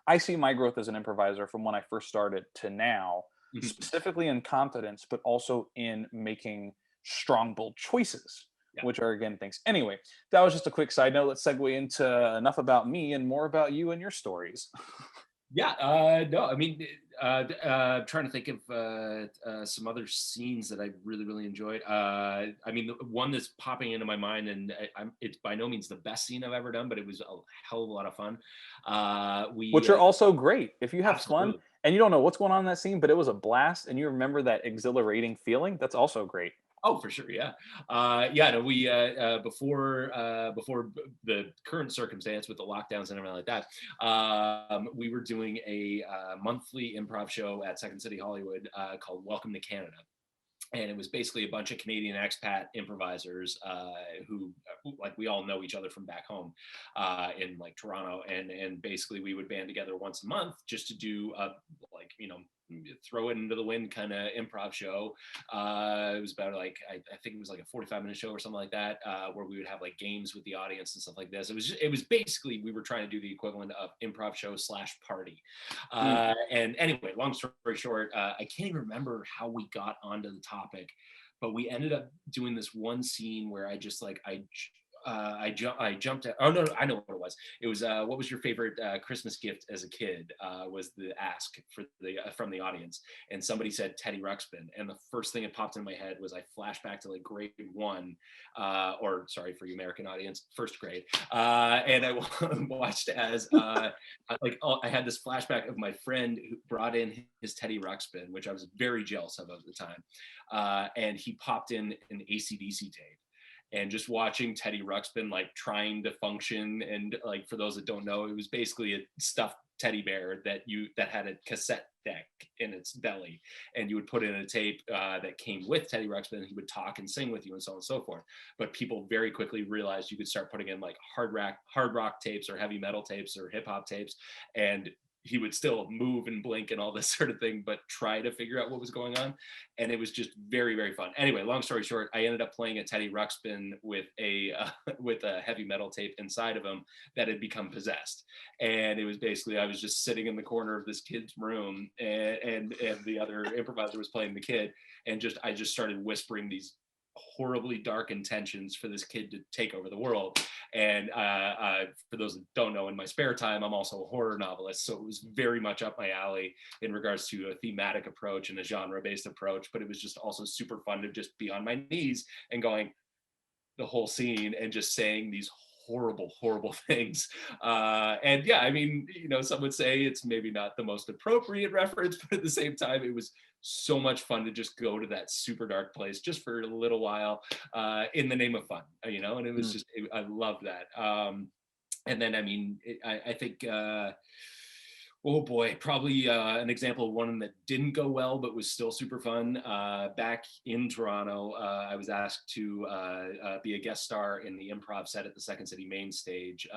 I see my growth as an improviser from when I first started to now, Mhm. specifically in confidence, but also in making strong, bold choices, Yeah. which are again things. Anyway, that was just a quick side note. Let's segue into enough about me and more about you and your stories. Yeah, no, I mean, I'm trying to think of some other scenes that I really, really enjoyed. I mean, the one that's popping into my mind, and it's by no means the best scene I've ever done, but it was a hell of a lot of fun. Which We are also great. If you have fun Absolutely. and you don't know what's going on in that scene, but it was a blast and you remember that exhilarating feeling, that's also great. Oh, for sure, yeah, yeah. No, we before the current circumstance with the lockdowns and everything like that, we were doing a monthly improv show at Second City Hollywood called Welcome to Canada. And it was basically a bunch of Canadian expat improvisers who, like, we all know each other from back home in like Toronto, and basically we would band together once a month just to do a, like, throw it into the wind kind of improv show. It was about like I think it was like a 45-minute show or something like that, where we would have like games with the audience and stuff like this. It was basically we were trying to do the equivalent of improv show slash party. Mm. And anyway, long story short, I can't even remember how we got onto the topic, but we ended up doing this one scene where I just like I jumped at, oh no, no, I know what it was. It was what was your favorite Christmas gift as a kid, was the ask for the from the audience, and somebody said Teddy Ruxpin, and the first thing that popped in my head was I flashed back to like grade one, or sorry for you American audience, first grade, and I watched as I had this flashback of my friend who brought in his Teddy Ruxpin, which I was very jealous of at the time, and he popped in an AC/DC tape, and just watching Teddy Ruxpin like trying to function. And like, for those that don't know, it was basically a stuffed teddy bear that had a cassette deck in its belly, and you would put in a tape that came with Teddy Ruxpin, and he would talk and sing with you and so on and so forth. But people very quickly realized you could start putting in like hard rock tapes or heavy metal tapes or hip hop tapes, and he would still move and blink and all this sort of thing, but try to figure out what was going on. And it was just very, very fun. Anyway, long story short, I ended up playing a Teddy Ruxpin with a with a heavy metal tape inside of him that had become possessed. And it was basically, I was just sitting in the corner of this kid's room, and the other improviser was playing the kid, and I just started whispering these horribly dark intentions for this kid to take over the world. And for those that don't know, in my spare time, I'm also a horror novelist, so it was very much up my alley in regards to a thematic approach and a genre-based approach. But it was just also super fun to just be on my knees and going the whole scene and just saying these horrible, horrible things. And yeah, I mean, some would say it's maybe not the most appropriate reference, but at the same time, it was so much fun to just go to that super dark place just for a little while, in the name of fun, and it was Mm. just, I love that. And then, I mean, I think, oh boy, probably an example of one that didn't go well, but was still super fun. Back in Toronto, I was asked to be a guest star in the improv set at the Second City main stage.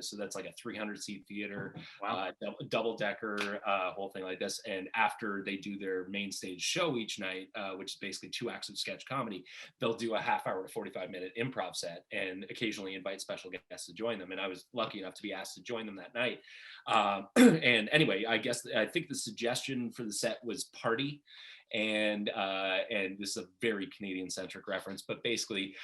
So that's like a 300-seat theater, Wow. double decker, whole thing like this. And after they do their main stage show each night, which is basically 2 acts of sketch comedy, they'll do a half-hour to 45-minute improv set and occasionally invite special guests to join them. And I was lucky enough to be asked to join them that night. And anyway, I think the suggestion for the set was party, and this is a very Canadian centric reference, but basically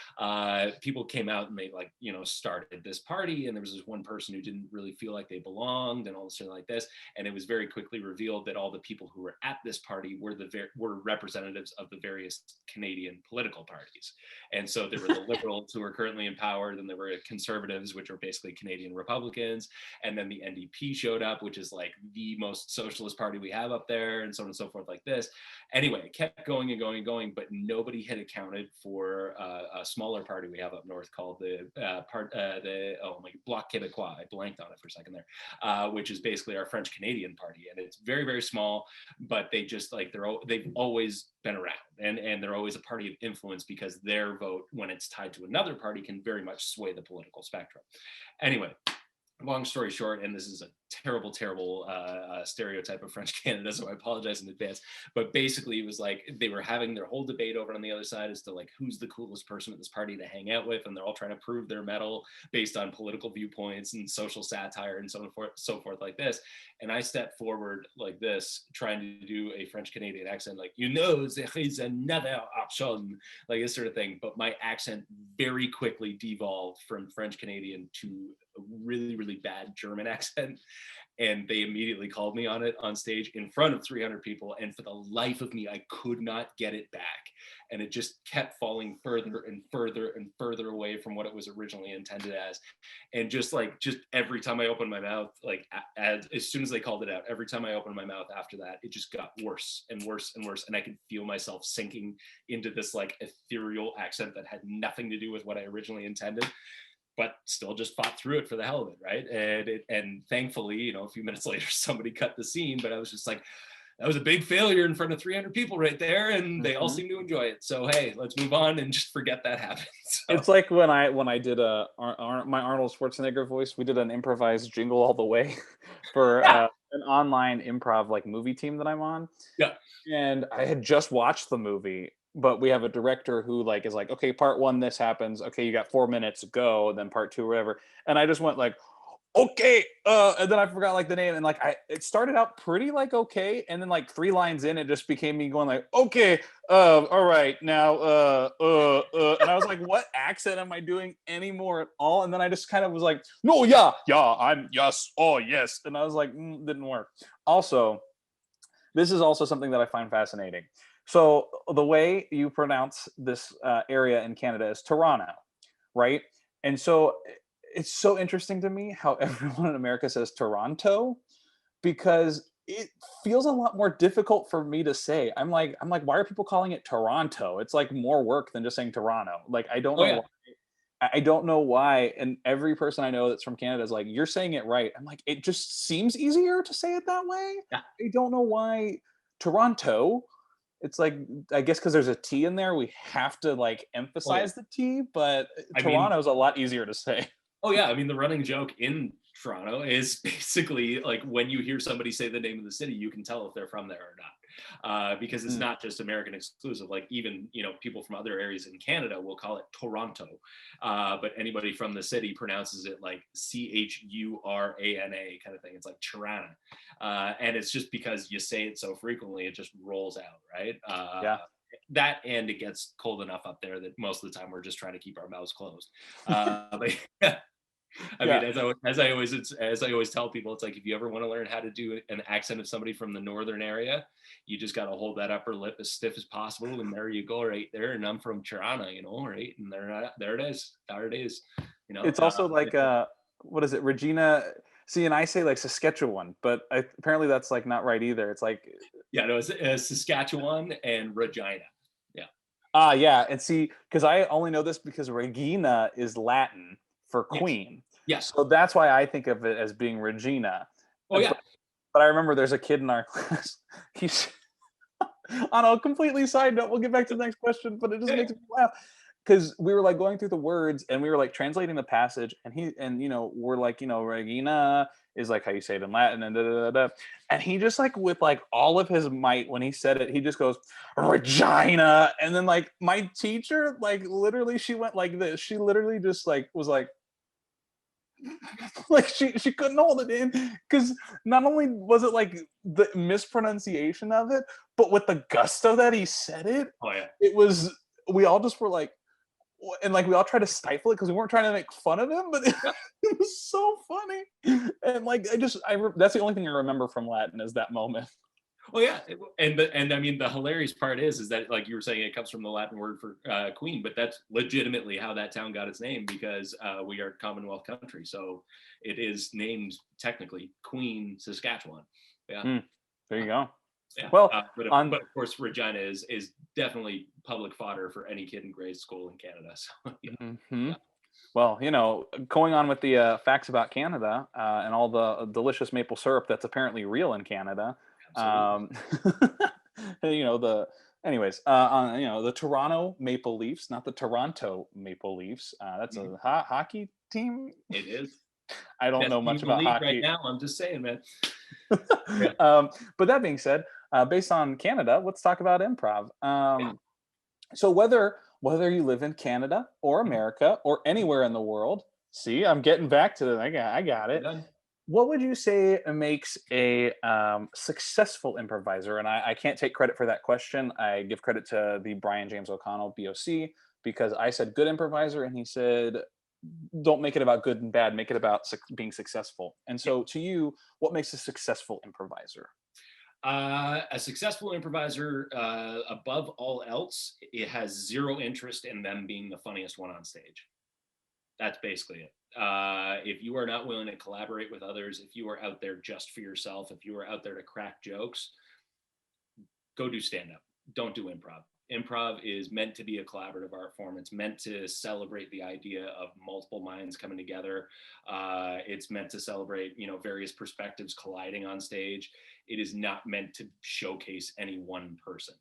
people came out and they, like, started this party, and there was this one person who didn't really feel like they belonged and all this like this, and it was very quickly revealed that all the people who were at this party were representatives of the various Canadian political parties. And so there were the liberals who are currently in power, then there were conservatives, which are basically Canadian Republicans, and then the NDP showed up, which is like the most socialist party we have up there, and so on and so forth like this. Anyway, it kept going and going and going, but nobody had accounted for a smaller party we have up north called the Bloc Québécois. I blanked on it for a second there, which is basically our French Canadian party, and it's very, very small, but they just like they've always been around, and they're always a party of influence because their vote, when it's tied to another party, can very much sway the political spectrum. Anyway, long story short, and this is a terrible, terrible stereotype of French Canada, so I apologize in advance. But basically, it was like they were having their whole debate over on the other side as to like who's the coolest person at this party to hang out with, and they're all trying to prove their mettle based on political viewpoints and social satire and so forth like this. And I stepped forward like this, trying to do a French Canadian accent, like, you know, there is another option, like this sort of thing. But my accent very quickly devolved from French Canadian to a really, really bad German accent. And they immediately called me on it on stage in front of 300 people. And for the life of me, I could not get it back. And it just kept falling further and further and further away from what it was originally intended as. And just every time I opened my mouth, like as soon as they called it out, every time I opened my mouth after that, it just got worse and worse and worse. And I could feel myself sinking into this like ethereal accent that had nothing to do with what I originally intended, but still just fought through it for the hell of it, right? And thankfully, you know, a few minutes later, somebody cut the scene, but I was just like, that was a big failure in front of 300 people right there, and they all seem to enjoy it. So hey, let's move on and just forget that happened. So. It's like when I did my Arnold Schwarzenegger voice, we did an improvised Jingle All the Way for an online improv like movie team that I'm on. Yeah. And I had just watched the movie, but we have a director who like is like, okay, part 1, this happens. Okay, you got 4 minutes, go. And then part 2, whatever. And I just went like, okay, and then I forgot like the name, and like it started out pretty like okay, and then like 3 lines in, it just became me going like, okay, all right, now, and I was like, what accent am I doing anymore at all? And then I just kind of was like, no, yeah, I'm yes, oh yes, and I was like, didn't work. Also, this is also something that I find fascinating. So the way you pronounce this area in Canada is Toronto, right? And so it's so interesting to me how everyone in America says Toronto, because it feels a lot more difficult for me to say. I'm like, why are people calling it Toronto? It's like more work than just saying Toronto. Like, I don't know why. I don't know why. And every person I know that's from Canada is like, you're saying it right. I'm like, it just seems easier to say it that way. Yeah. I don't know why Toronto. It's like, I guess because there's a T in there, we have to like emphasize the T, but Toronto's a lot easier to say. Oh yeah, I mean the running joke in Toronto is basically like when you hear somebody say the name of the city, you can tell if they're from there or not, because it's not just American exclusive. Like even people from other areas in Canada will call it Toronto, but anybody from the city pronounces it like Churana kind of thing. It's like Churana, and it's just because you say it so frequently, it just rolls out, right? That, and it gets cold enough up there that most of the time we're just trying to keep our mouths closed. But I mean, as I always tell people, it's like if you ever want to learn how to do an accent of somebody from the northern area, you just got to hold that upper lip as stiff as possible, and there you go, right there. And I'm from Toronto, right? And there it is. There it is. It's also like what is it, Regina? See, and I say like Saskatchewan, but apparently that's like not right either. It's like it's Saskatchewan and Regina. Yeah, and see, because I only know this because Regina is Latin for queen. Yes. So that's why I think of it as being Regina. Oh yeah. But I remember there's a kid in our class. He's on a completely side note. We'll get back to the next question, but it just makes me laugh because we were like going through the words and we were like translating the passage, and we're like, Regina is like how you say it in Latin, and and he just like with like all of his might when he said it, he just goes Regina, and then like my teacher like literally she went like this. She literally just like was like like she couldn't hold it in because not only was it like the mispronunciation of it, but with the gusto that he said it, it was, we all just were like, and like we all tried to stifle it because we weren't trying to make fun of him, but it was so funny. And like that's the only thing I remember from Latin is that moment. Well, yeah, and I mean the hilarious part is that like you were saying, it comes from the Latin word for queen, but that's legitimately how that town got its name because we are a Commonwealth country, so it is named technically Queen Saskatchewan. Yeah, there you go. Yeah. Well, But on of course, Regina is definitely public fodder for any kid in grade school in Canada. So yeah, Mhm. yeah, Well, going on with the facts about Canada and all the delicious maple syrup that's apparently real in Canada. absolutely. Um, the anyways, the Toronto Maple Leafs, not the Toronto Maple Leafs. That's Mhm. a hockey team. It is I don't best know team much in the about league right hockey. now. I'm just saying, man. Yeah, But that being said, based on Canada, let's talk about improv. yeah. So whether you live in Canada or Mhm. America or anywhere in the world, see, I'm getting back to it. I got We're it. done. What would you say makes a successful improviser? And I can't take credit for that question. I give credit to the Brian James O'Connell BOC because I said good improviser, and he said don't make it about good and bad. Make it about being successful. And Yeah. so, to you, what makes a successful improviser? A successful improviser, above all else, it has zero interest in them being the funniest one on stage. That's basically it. If you are not willing to collaborate with others, if you are out there just for yourself, if you are out there to crack jokes, go do stand up. Don't do improv. Improv is meant to be a collaborative art form. It's meant to celebrate the idea of multiple minds coming together. It's meant to celebrate, various perspectives colliding on stage. It is not meant to showcase any one person.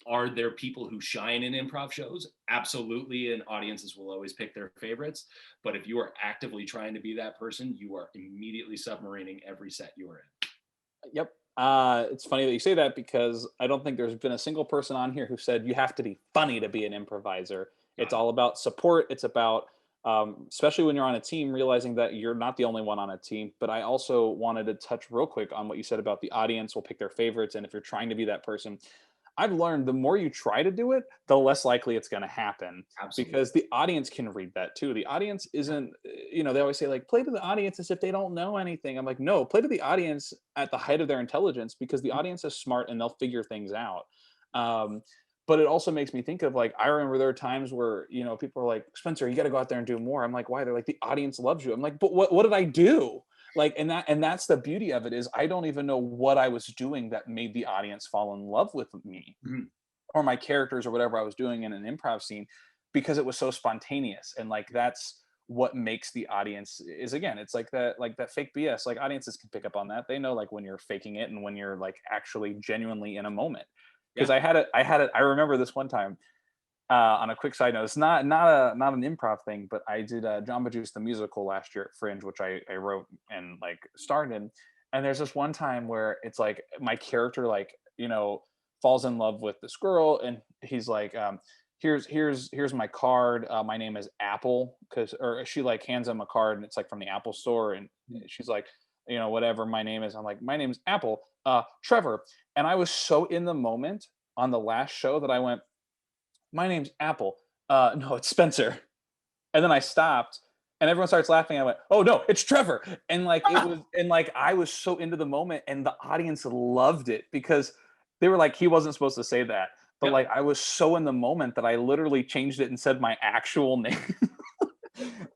Are there people who shine in improv shows? Absolutely, and audiences will always pick their favorites. But if you are actively trying to be that person, you are immediately submarining every set you are in. Yep. It's funny that you say that because I don't think there's been a single person on here who said you have to be funny to be an improviser. It's Got it. all about support. It's about, especially when you're on a team, realizing that you're not the only one on a team. But I also wanted to touch real quick on what you said about the audience will pick their favorites. And if you're trying to be that person, I've learned the more you try to do it, the less likely it's going to happen Absolutely. because the audience can read that too. The audience isn't, they always say like play to the audience as if they don't know anything. I'm like, no, play to the audience at the height of their intelligence because the audience is smart and they'll figure things out. Um, but it also makes me think of like, I remember there are times where, people are like, Spencer, you got to go out there and do more. I'm like, why? They're like, the audience loves you. I'm like, but what did I do? Like, and that's the beauty of it is I don't even know what I was doing that made the audience fall in love with me Mhm. or my characters or whatever I was doing in an improv scene because it was so spontaneous. And like that's what makes the audience is again, it's like that fake BS. Like audiences can pick up on that. They know like when you're faking it and when you're like actually genuinely in a moment. Because Yeah. I remember this one time on a quick side note, it's not an improv thing, but I did Jamba Juice the musical last year at Fringe, which I wrote and like starred in. And there's this one time where it's like my character like falls in love with this girl, and he's like, here's my card. My name is Apple, because or she like hands him a card, and it's like from the Apple store, and she's like, whatever my name is. I'm like, my name's Apple, Trevor, and I was so in the moment on the last show that I went, my name's Apple. No, it's Spencer. And then I stopped and everyone starts laughing. I went, oh no, it's Trevor. And like it was, and like I was so into the moment and the audience loved it because they were like, he wasn't supposed to say that. But Yep. like I was so in the moment that I literally changed it and said my actual name.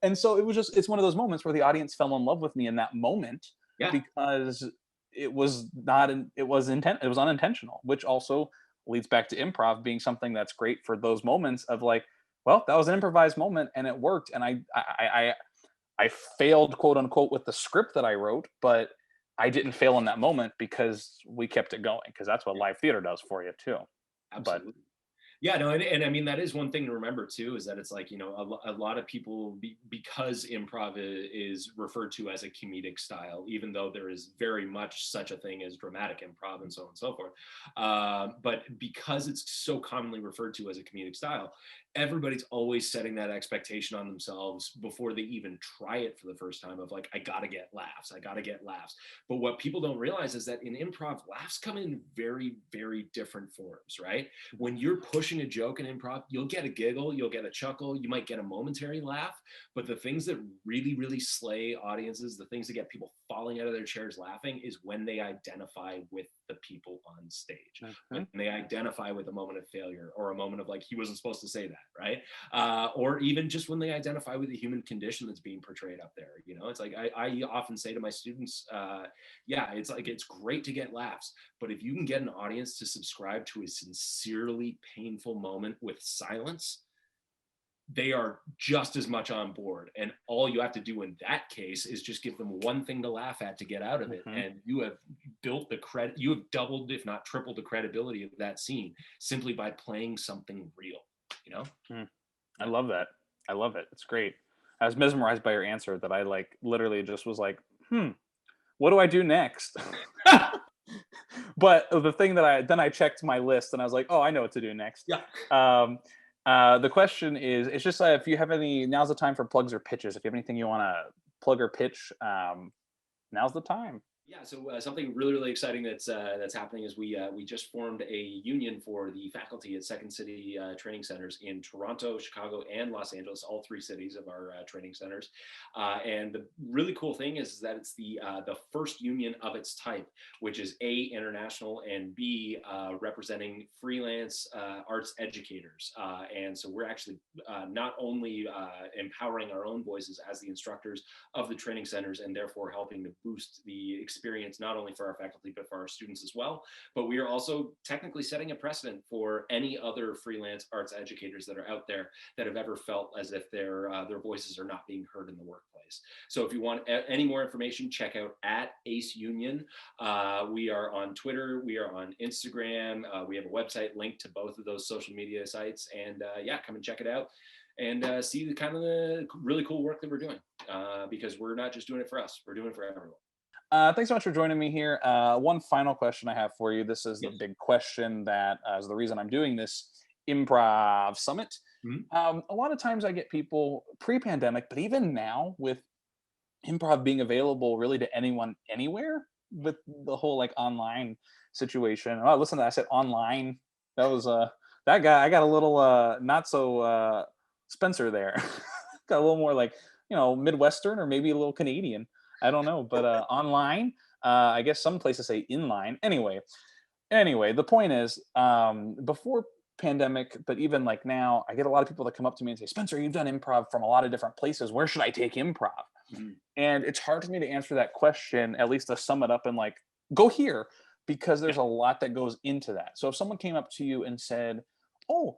And so it's one of those moments where the audience fell in love with me in that moment Yeah. because it was unintentional, which also leads back to improv being something that's great for those moments of like, well, that was an improvised moment and it worked. And I failed, quote unquote, with the script that I wrote, but I didn't fail in that moment because we kept it going, because that's what live theater does for you too. But Absolutely. Yeah, no, and I mean that is one thing to remember too, is that it's like a lot of people because improv is referred to as a comedic style, even though there is very much such a thing as dramatic improv and so on and so forth. But because it's so commonly referred to as a comedic style, everybody's always setting that expectation on themselves before they even try it for the first time of like, I gotta get laughs, I gotta get laughs. But what people don't realize is that in improv, laughs come in very, very different forms, right? When you're pushing a joke in improv, you'll get a giggle, you'll get a chuckle, you might get a momentary laugh. But the things that really, really slay audiences, the things that get people falling out of their chairs laughing, is when they identify with the people on stage. Mm-hmm. When they identify with a moment of failure or a moment of like, he wasn't supposed to say that, right? Or even just when they identify with the human condition that's being portrayed up there. You know, it's like I often say to my students, yeah, it's like, it's great to get laughs, but if you can get an audience to subscribe to a sincerely painful moment with silence, they are just as much on board. And all you have to do in that case is just give them one thing to laugh at to get out of it. Mm-hmm. And you have built the credit, you have doubled, if not tripled the credibility of that scene simply by playing something real, you know? I love that. I love it. It's great. I was mesmerized by your answer that I like literally just was like, what do I do next? But the thing that I checked my list and I was like, oh, I know what to do next. Yeah. The question is, it's just if you have any, now's the time for plugs or pitches. If you have anything you want to plug or pitch, now's the time. Yeah, so something really, really exciting that's happening is we just formed a union for the faculty at Second City training centers in Toronto, Chicago, and Los Angeles, all three cities of our training centers. And the really cool thing is that it's the first union of its type, which is A, international, and B, representing freelance arts educators. And so we're actually not only empowering our own voices as the instructors of the training centers and therefore helping to boost the experience not only for our faculty but for our students as well, but we are also technically setting a precedent for any other freelance arts educators that are out there that have ever felt as if their voices are not being heard in the workplace. So if you want any more information, check out @ACE Union. We are on Twitter, we are on Instagram, we have a website linked to both of those social media sites, and yeah, come and check it out and see the kind of the really cool work that we're doing, because we're not just doing it for us, we're doing it for everyone. Thanks so much for joining me here. One final question I have for you. This is the big question that is the reason I'm doing this improv summit. Mm-hmm. A lot of times I get people pre-pandemic, but even now with improv being available really to anyone, anywhere, with the whole like online situation. Oh, listen to that. I said online. That was that guy. I got a little not so Spencer there. Got a little more like, Midwestern or maybe a little Canadian. I don't know, but online, I guess some places say inline. Anyway, the point is, before pandemic, but even like now, I get a lot of people that come up to me and say, Spencer, you've done improv from a lot of different places. Where should I take improv? Mm-hmm. And it's hard for me to answer that question, at least to sum it up and like, go here, because there's a lot that goes into that. So if someone came up to you and said, oh,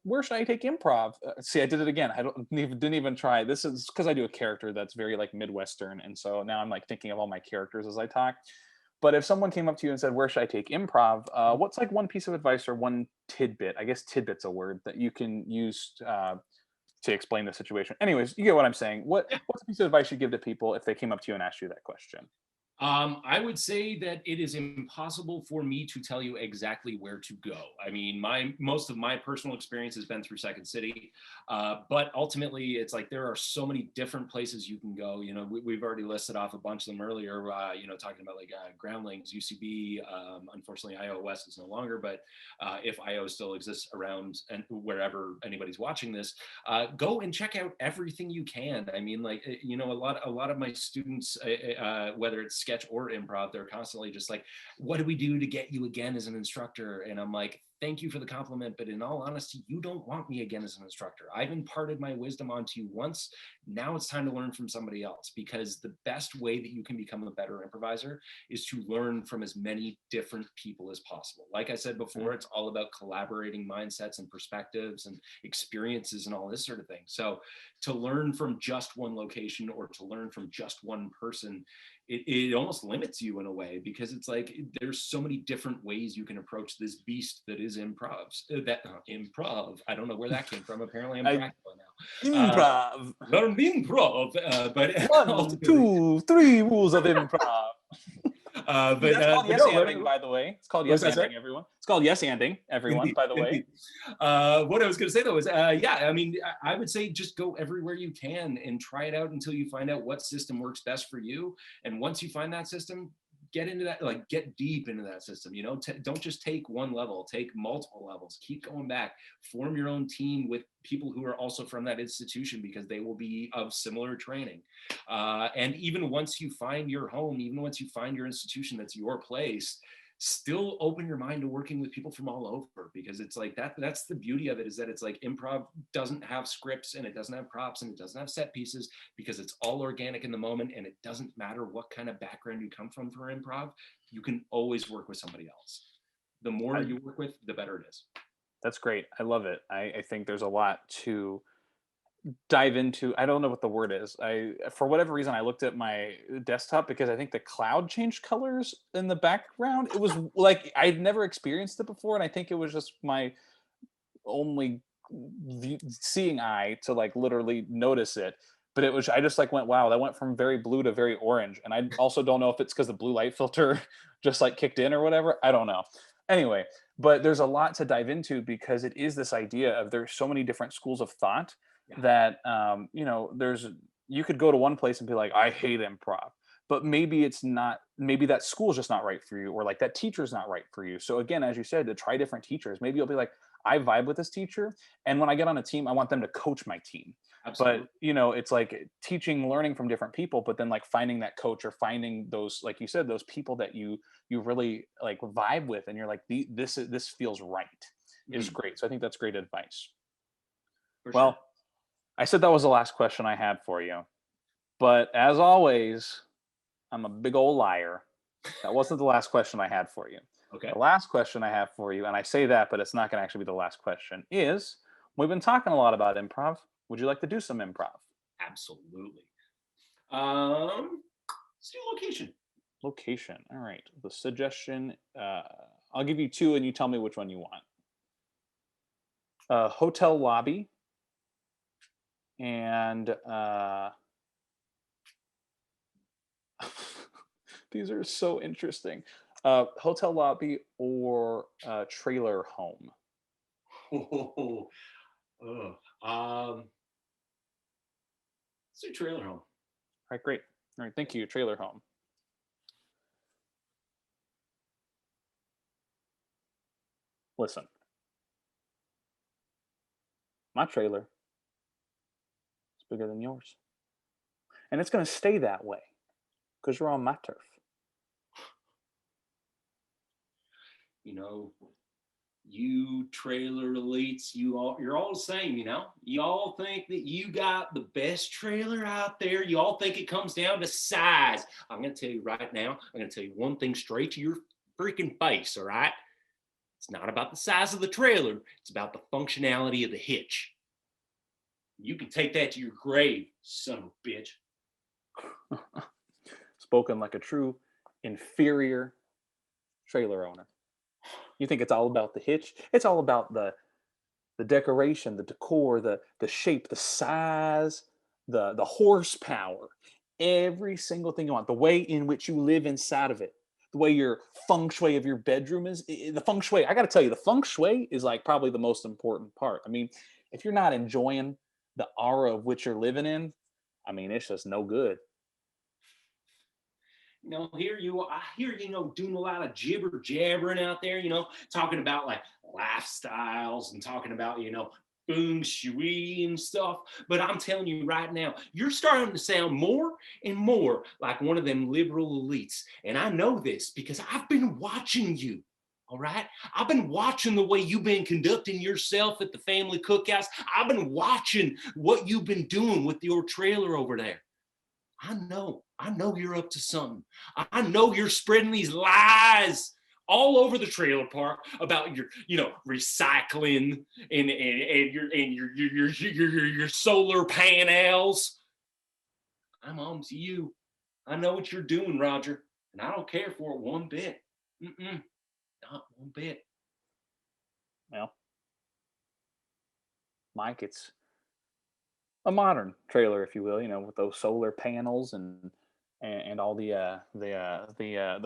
where should I take improv? See, I did it again. Didn't even try. This is because I do a character that's very like Midwestern, and so now I'm like thinking of all my characters as I talk. But if someone came up to you and said, where should I take improv? What's like one piece of advice or one tidbit? I guess tidbit's a word that you can use to explain the situation. Anyways, you get what I'm saying. What's a piece of advice you give to people if they came up to you and asked you that question? I would say that it is impossible for me to tell you exactly where to go. I mean, most of my personal experience has been through Second City, but ultimately, it's like there are so many different places you can go. You know, we've already listed off a bunch of them earlier. Talking about like Groundlings, UCB. Unfortunately, IO West is no longer, but if IO still exists around and wherever anybody's watching this, go and check out everything you can. I mean, like a lot of my students, whether it's sketch or improv, they're constantly just like, what do we do to get you again as an instructor? And I'm like, thank you for the compliment, but in all honesty, you don't want me again as an instructor. I've imparted my wisdom onto you once. Now it's time to learn from somebody else, because the best way that you can become a better improviser is to learn from as many different people as possible. Like I said before, it's all about collaborating mindsets and perspectives and experiences and all this sort of thing. So to learn from just one location or to learn from just one person, it almost limits you in a way, because it's like there's so many different ways you can approach this beast that is improv. Improv. I don't know where that came from. Apparently, I'm practical now. Improv. Learn improv, but 1, 2, 3 rules of improv. But that's called yes anding, by the way. It's called yes anding, everyone. It's called yes anding, everyone, by the way. What I was going to say though is, I mean, I would say just go everywhere you can and try it out until you find out what system works best for you. And once you find that system, get into that, like get deep into that system. Don't just take one level, take multiple levels, keep going back, form your own team with people who are also from that institution, because they will be of similar training. And even once you find your home, even once you find your institution that's your place, still open your mind to working with people from all over, because it's like that's the beauty of it, is that it's like improv doesn't have scripts and it doesn't have props and it doesn't have set pieces, because it's all organic in the moment, and it doesn't matter what kind of background you come from for improv, you can always work with somebody else. The more I, you work with, the better it is. that's great. I love it. I think there's a lot to dive into. I don't know what the word is. I For whatever reason I looked at my desktop because I think the cloud changed colors in the background. It was like I'd never experienced it before, and I think it was just my only seeing eye to like literally notice it. But it was, I just like went, wow, that went from very blue to very orange. And I also don't know if it's because the blue light filter just like kicked in or whatever. I don't know. Anyway, but there's a lot to dive into because it is this idea of there's so many different schools of thought Yeah. that there's, you could go to one place and be like, I hate improv, but maybe it's not, maybe that school's just not right for you, or like that teacher's not right for you. So again, as you said, to try different teachers. Maybe you'll be like, I vibe with this teacher, and when I get on a team, I want them to coach my team. Absolutely. But it's like teaching, learning from different people, but then like finding that coach or finding those, like you said, those people that you really like vibe with, and you're like, this feels right, is Mhm. great. So I think that's great advice. For sure. Well, I said that was the last question I had for you, but as always, I'm a big old liar. That wasn't the last question I had for you. Okay. The last question I have for you, and I say that, but it's not going to actually be the last question, is we've been talking a lot about improv. Would you like to do some improv? Absolutely. Let's do location. Location. All right. The suggestion, I'll give you two and you tell me which one you want. Hotel lobby and these are so interesting. Hotel lobby or trailer home. Oh, oh, let's do trailer home. All right, great. All right, thank you. Trailer home. Listen, my trailer is bigger than yours. And it's going to stay that way because you're on my turf. You know, you trailer elites, you're all the same, you all think that you got the best trailer out there. You all think it comes down to size. I'm going to tell you right now, I'm going to tell you one thing straight to your freaking face. All right, it's not about the size of the trailer, it's about the functionality of the hitch. You can take that to your grave, son of a bitch. Spoken like a true inferior trailer owner. You think it's all about the hitch? It's all about the decoration, the decor, the shape, the size, the horsepower, every single thing you want, the way in which you live inside of it, the way your feng shui of your bedroom is. The feng shui, I got to tell you, the feng shui is like probably the most important part. I mean, if you're not enjoying the aura of which you're living in, I mean, it's just no good. Here I hear doing a lot of jibber jabbering out there, talking about like lifestyles and talking about, feng shui and stuff. But I'm telling you right now, you're starting to sound more and more like one of them liberal elites. And I know this because I've been watching you. All right. I've been watching the way you've been conducting yourself at the family cookouts. I've been watching what you've been doing with your trailer over there. I know you're up to something. I know you're spreading these lies all over the trailer park about your, recycling and your solar panels. I'm on to you. I know what you're doing, Roger, and I don't care for it one bit. Not one bit. Well, Mike, it's a modern trailer, if you will, with those solar panels and all the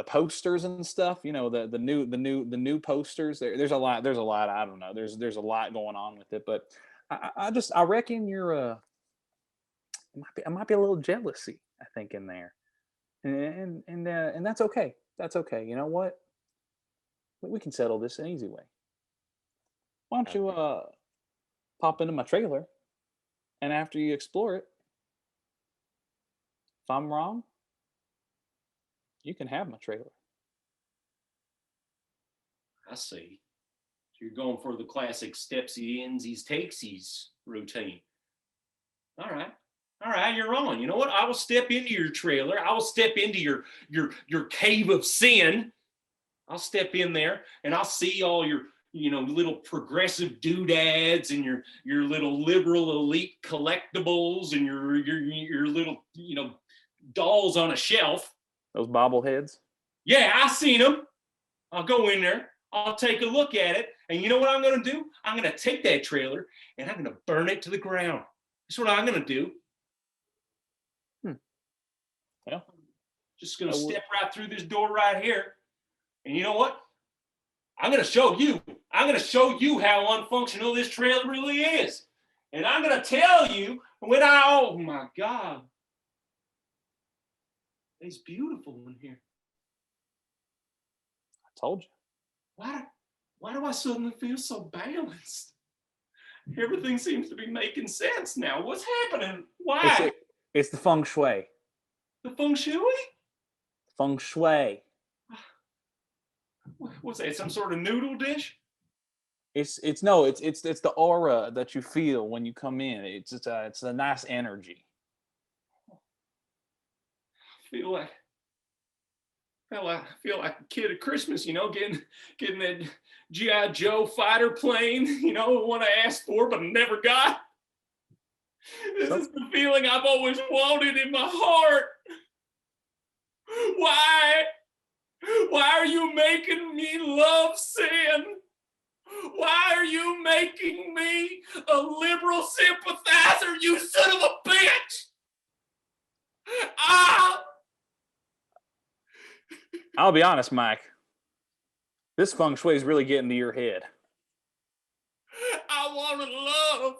posters and stuff. The new posters. There's a lot. I don't know. There's a lot going on with it, but I reckon you're it might be a little jealousy, I think, in there, and that's okay. That's okay. You know what? We can settle this an easy way. Why don't you Okay. pop into my trailer, and after you explore it, if I'm wrong, you can have my trailer. I see. So you're going for the classic stepsy, insies, takesies routine. All right. All right, you're on. You know what? I will step into your trailer. I will step into your cave of sin. I'll step in there and I'll see all your, little progressive doodads and your little liberal elite collectibles and your little, dolls on a shelf. Those bobbleheads. Yeah, I seen them. I'll go in there. I'll take a look at it. And you know what I'm going to do? I'm going to take that trailer and I'm going to burn it to the ground. That's what I'm going to do. Yeah. Just going to step right through this door right here. And you know what? I'm going to show you. I'm going to show you how unfunctional this trailer really is. And I'm going to tell you oh my God. It's beautiful in here. I told you. Why do I suddenly feel so balanced? Everything seems to be making sense now. What's happening? Why? It's the feng shui. The feng shui? Feng shui. What's that? Some sort of noodle dish? It's the aura that you feel when you come in. It's a nice energy. I feel like a kid at Christmas, getting that G.I. Joe fighter plane, the one I asked for but never got. This is the feeling I've always wanted in my heart. Why? Why are you making me love sin? Why are you making me a liberal sympathizer, you son of a bitch? Ah! I'll be honest, Mike. This feng shui is really getting to your head. I want to love.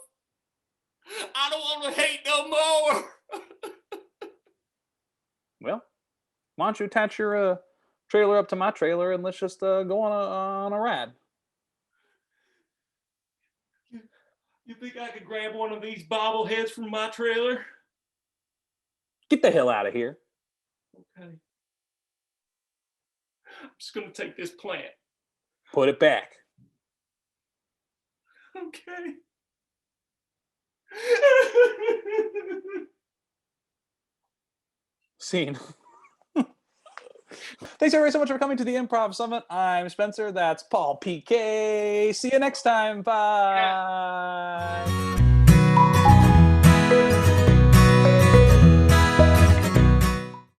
I don't want to hate no more. Well, why don't you attach your trailer up to my trailer and let's just go on a ride. You think I could grab one of these bobbleheads from my trailer? Get the hell out of here. Okay. I'm just going to take this plant. Put it back. Okay. Scene. Thanks everybody so much for coming to the Improv Summit. I'm Spencer. That's Paul PK. See you next time. Bye. Yeah.